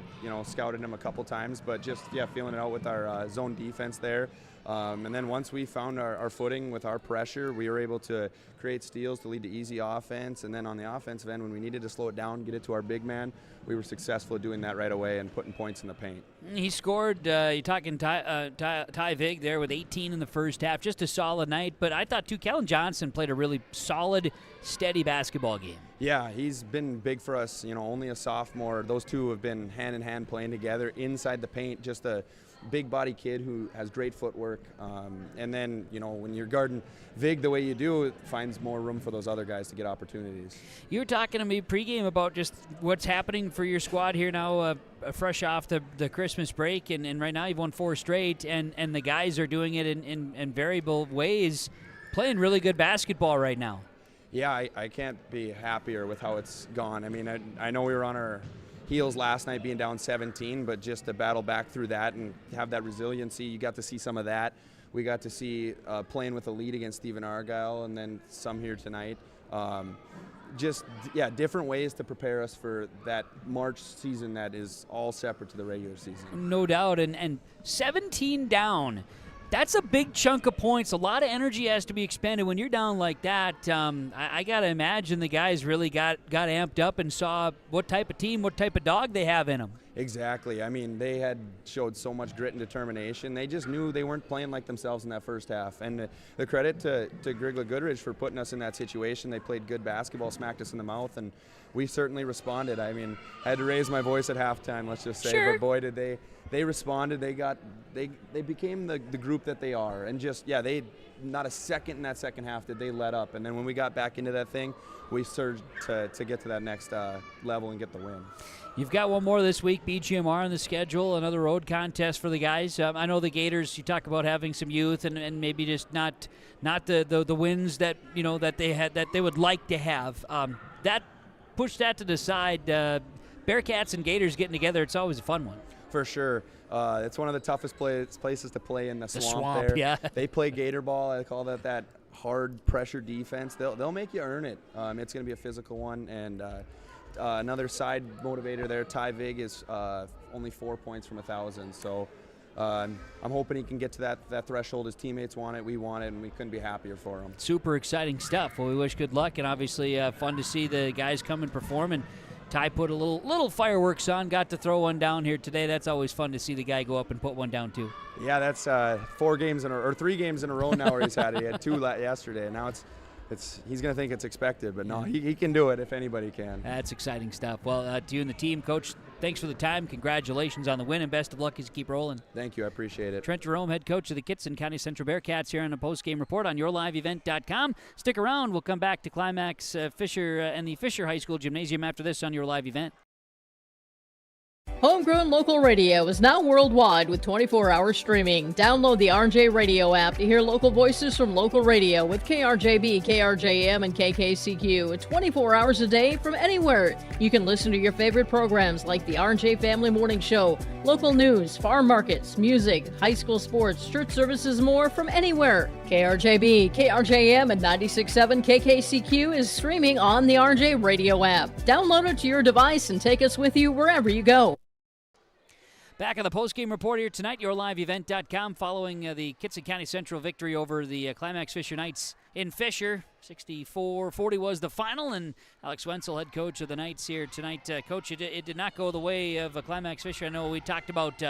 Speaker 20: scouted them a couple times, but just, feeling it out with our zone defense there. And then once we found our footing with our pressure, we were able to create steals to lead to easy offense. And then on the offensive end, when we needed to slow it down, get it to our big man, we were successful at doing that right away and putting points in the paint.
Speaker 6: He scored, you're talking Ty Vig there with 18 in the first half. Just a solid night. But I thought, too, Kellen Johnson played a really solid, steady basketball game.
Speaker 20: Yeah, he's been big for us, only a sophomore. Those two have been hand-in-hand playing together inside the paint, just a big body kid who has great footwork. And then, when you're guarding Vig the way you do, it finds more room for those other guys to get opportunities.
Speaker 6: You were talking to me pregame about just what's happening for your squad here now, fresh off the Christmas break, and right now you've won 4 straight, and the guys are doing it in variable ways, playing really good basketball right now.
Speaker 20: Yeah, I can't be happier with how it's gone. I mean, I know we were on our heels last night being down 17, but just to battle back through that and have that resiliency, you got to see some of that. We got to see playing with a lead against Stephen Argyle, and then some here tonight. Different ways to prepare us for that March season that is all separate to the regular season.
Speaker 6: No doubt, and 17 down. That's a big chunk of points. A lot of energy has to be expended when you're down like that. I got to imagine the guys really got amped up and saw what type of team, what type of dog they have in them.
Speaker 20: Exactly. I mean, they had showed so much grit and determination. They just knew they weren't playing like themselves in that first half. And the credit to Grigla Goodrich for putting us in that situation. They played good basketball, smacked us in the mouth, and we certainly responded. I mean, I had to raise my voice at halftime, let's just say.
Speaker 6: Sure.
Speaker 20: But boy, did they responded. They became the group that they are. And just, yeah, they not a second in that second half did they let up. And then when we got back into that thing, we surged to get to that next level and get the win.
Speaker 6: You've got one more this week, BGMR on the schedule, another road contest for the guys. I know the Gators, you talk about having some youth and maybe just not the wins that that they had that they would like to have. That push that to the side. Bearcats and Gators getting together, it's always a fun one.
Speaker 20: For sure. It's one of the toughest places to play in the swamp there.
Speaker 6: Yeah.
Speaker 20: They play Gator ball. I call that hard pressure defense. They'll make you earn it. It's going to be a physical one. And another side motivator there, Ty Vig, is only 4 points from 1,000. So I'm hoping he can get to that threshold. His teammates want it, we want it, and we couldn't be happier for him.
Speaker 6: Super exciting stuff. Well, we wish good luck, and obviously fun to see the guys come and perform. And Ty put a little fireworks on, got to throw one down here today. That's always fun to see the guy go up and put one down too.
Speaker 20: Yeah, that's 3 games in a row now where he's had it. He had 2 yesterday, and now he's going to think it's expected, but no, he can do it if anybody can.
Speaker 6: That's exciting stuff. Well, to you and the team, Coach, thanks for the time. Congratulations on the win, and best of luck as you keep rolling.
Speaker 20: Thank you. I appreciate it.
Speaker 6: Trent Jerome, head coach of the Kittson County Central Bearcats, here on the Postgame Report on YourLiveEvent.com. Stick around. We'll come back to Climax-Fisher and the Fisher High School Gymnasium after this on Your Live Event.
Speaker 16: Homegrown local radio is now worldwide with 24-hour streaming. Download the RJ Radio app to hear local voices from local radio with KRJB, KRJM, and KKCQ 24 hours a day from anywhere. You can listen to your favorite programs like the RJ Family Morning Show, local news, farm markets, music, high school sports, church services, more from anywhere. KRJB, KRJM, and 96.7 KKCQ is streaming on the RJ Radio app. Download it to your device and take us with you wherever you go.
Speaker 6: Back on the postgame report here tonight, YourLiveEvent.com, following the Kittson County Central victory over the Climax-Fisher Knights in Fisher. 64-40 was the final, and Alex Wenzel, head coach of the Knights here tonight. Coach, it did not go the way of Climax-Fisher. I know we talked about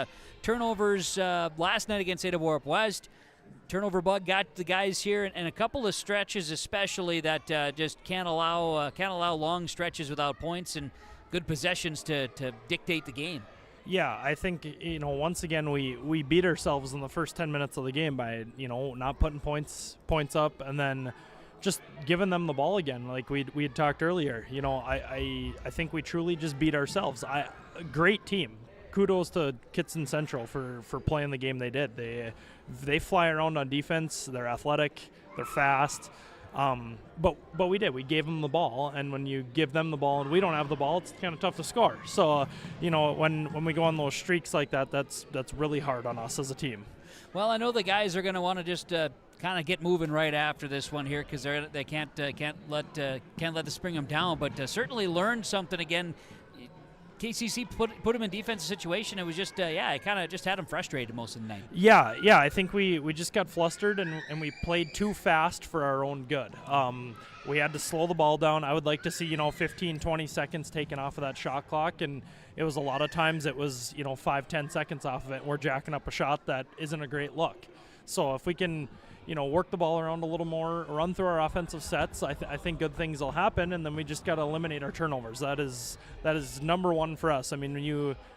Speaker 6: turnovers last night against Ada Warup West. Turnover bug got the guys here, and a couple of stretches especially that just can't allow long stretches without points and good possessions to dictate the game.
Speaker 14: Yeah, I think, once again, we beat ourselves in the first 10 minutes of the game by, not putting points up and then just giving them the ball again like we had talked earlier. I think we truly just beat ourselves. A great team. Kudos to Kittson Central for playing the game they did. They fly around on defense. They're athletic. They're fast. But we did. We gave them the ball, and when you give them the ball and we don't have the ball, it's kind of tough to score. So, when we go on those streaks like that, that's really hard on us as a team.
Speaker 6: Well, I know the guys are going to want to just kind of get moving right after this one here because they can't let this bring them down. But certainly learned something again. KCC put him in defensive situation. It was just, it kind of just had him frustrated most of the night.
Speaker 14: Yeah, I think we just got flustered and we played too fast for our own good. We had to slow the ball down. I would like to see, 15, 20 seconds taken off of that shot clock, and it was a lot of times it was, 5, 10 seconds off of it, and we're jacking up a shot that isn't a great look. So if we can, work the ball around a little more, run through our offensive sets, I think good things will happen, and then we just got to eliminate our turnovers. That is number one for us. I mean,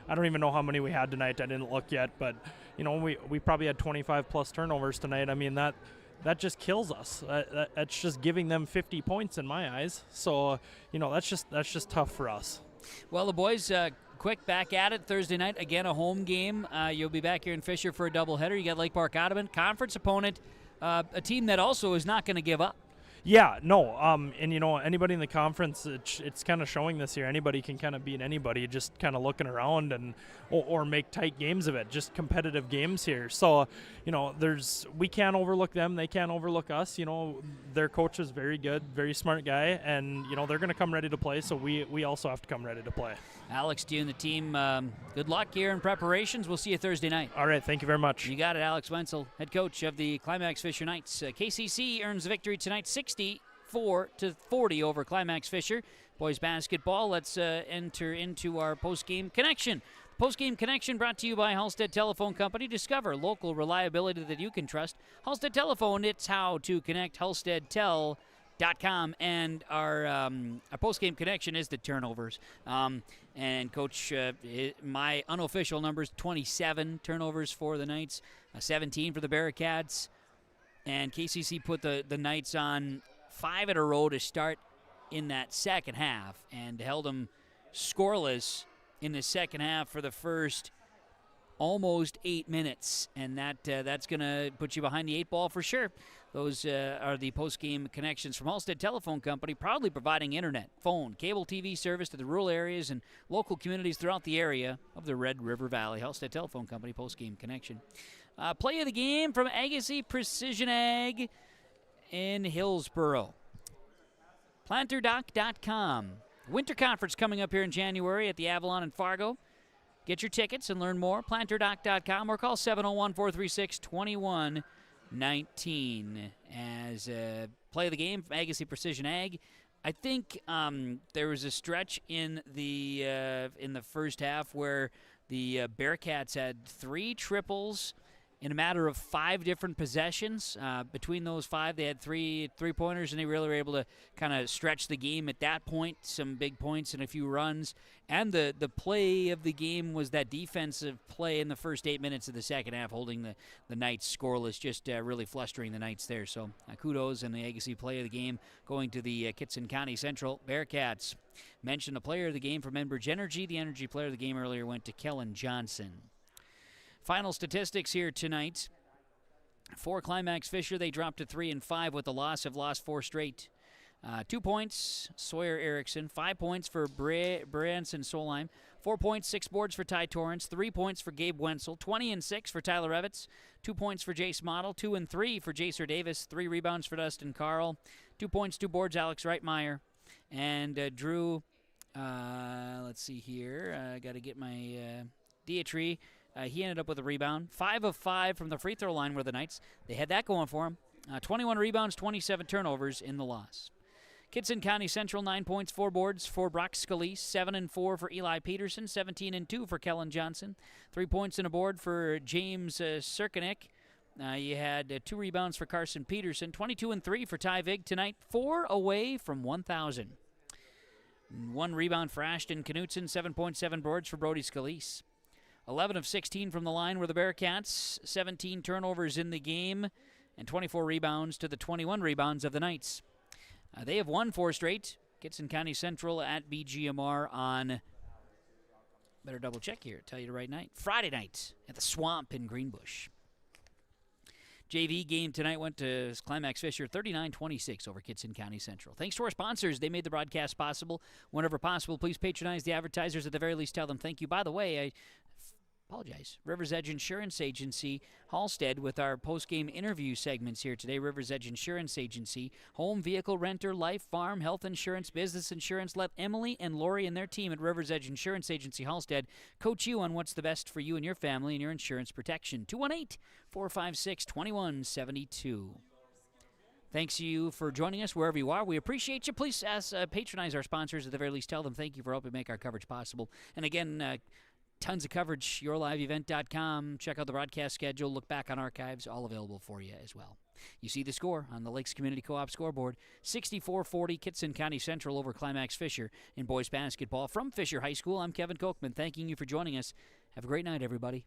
Speaker 14: I don't even know how many we had tonight. I didn't look yet, but, we probably had 25-plus turnovers tonight. I mean, that just kills us. That's just giving them 50 points in my eyes. So, that's just tough for us.
Speaker 6: Well, the boys, quick back at it Thursday night. Again, a home game. You'll be back here in Fisher for a doubleheader. You got Lake Park Ottoman, conference opponent. A team that also is not going to give up.
Speaker 14: Yeah, no, and anybody in the conference, it's kind of showing this year. Anybody can kind of beat anybody, just kind of looking around and or make tight games of it, just competitive games here. So, we can't overlook them. They can't overlook us. Their coach is very good, very smart guy, and they're going to come ready to play. So we also have to come ready to play.
Speaker 6: Alex, to you and the team, good luck here in preparations. We'll see you Thursday night.
Speaker 14: All right, thank you very much.
Speaker 6: You got it, Alex Wenzel, head coach of the Climax-Fisher Knights. KCC earns the victory tonight, 64-40 over Climax-Fisher. Boys basketball, let's enter into our post-game connection. Postgame Connection brought to you by Halstead Telephone Company. Discover local reliability that you can trust. Halstead Telephone, it's how to connect. HalsteadTel.com. And our postgame connection is the turnovers. And Coach, my unofficial numbers, 27 turnovers for the Knights, 17 for the Bearcats. And KCC put the Knights on 5 in a row to start in that second half and held them scoreless in the second half for the first almost 8 minutes, and that's going to put you behind the 8 ball for sure. Those are the post-game connections from Halstead Telephone Company, proudly providing internet, phone, cable TV service to the rural areas and local communities throughout the area of the Red River Valley. Halstead Telephone Company, post-game connection. Play of the game from Agassiz Precision Ag in Hillsboro. PlanterDoc.com. Winter Conference coming up here in January at the Avalon in Fargo. Get your tickets and learn more. PlanterDoc.com or call 701-436-2119 as play of the game from Agassiz Precision Ag. I think there was a stretch in the first half where the Bearcats had 3 triples in a matter of 5 different possessions. Between those 5, they had 3 three-pointers, and they really were able to kind of stretch the game at that point, some big points and a few runs. And the play of the game was that defensive play in the first 8 minutes of the second half, holding the Knights scoreless, just really flustering the Knights there. So kudos and the Agassiz play of the game going to the Kittson County Central Bearcats. Mentioned the player of the game from Enbridge Energy. The Energy player of the game earlier went to Kellen Johnson. Final statistics here tonight. For Climax-Fisher, they dropped to 3-5 with the loss, have lost 4 straight. 2 points, Sawyer Erickson. 5 points for Branson Solheim. 4 points, 6 boards for Ty Torrance. 3 points for Gabe Wenzel. 20-6 for Tyler Evitz. 2 points for Jace Model. 2 and 3 for Jacer Davis. 3 rebounds for Dustin Carl. 2 points, 2 boards, Alex Reitmeyer. And Drew, let's see here. I got to get my Dietry. He ended up with a rebound. 5 of 5 from the free throw line were the Knights. They had that going for them. 21 rebounds, 27 turnovers in the loss. Kittson County Central, 9 points, 4 boards for Brock Scalise, 7 and 4 for Eli Peterson, 17 and 2 for Kellen Johnson, 3 points and a board for James Sirkanek. You had 2 rebounds for Carson Peterson, 22 and 3 for Ty Vig tonight, 4 away from 1,000. 1 rebound for Ashton Knutson, 7.7 boards for Brody Scalise. 11 of 16 from the line were the Bearcats, 17 turnovers in the game, and 24 rebounds to the 21 rebounds of the Knights. They have won 4 straight. Kittson County Central at BGMR on, better double check here, tell you the right night, Friday night at the Swamp in Greenbush. JV game tonight went to Climax-Fisher 39-26 over Kittson County Central. Thanks to our sponsors. They made the broadcast possible. Whenever possible, please patronize the advertisers. At the very least, tell them thank you. By the way, I apologize. River's Edge Insurance Agency, Halstead, with our post-game interview segments here today. River's Edge Insurance Agency, home, vehicle, renter, life, farm, health insurance, business insurance. Let Emily and Lori and their team at River's Edge Insurance Agency, Halstead, coach you on what's the best for you and your family and your insurance protection. 218-456-2172. Thanks to you for joining us wherever you are. We appreciate you. Please patronize our sponsors. At the very least, tell them thank you for helping make our coverage possible. And again, tons of coverage, yourliveevent.com. Check out the broadcast schedule. Look back on archives. All available for you as well. You see the score on the Lakes Community Co-op scoreboard. 64-40 Kittson County Central over Climax-Fisher in boys basketball. From Fisher High School, I'm Kevin Kochman, thanking you for joining us. Have a great night, everybody.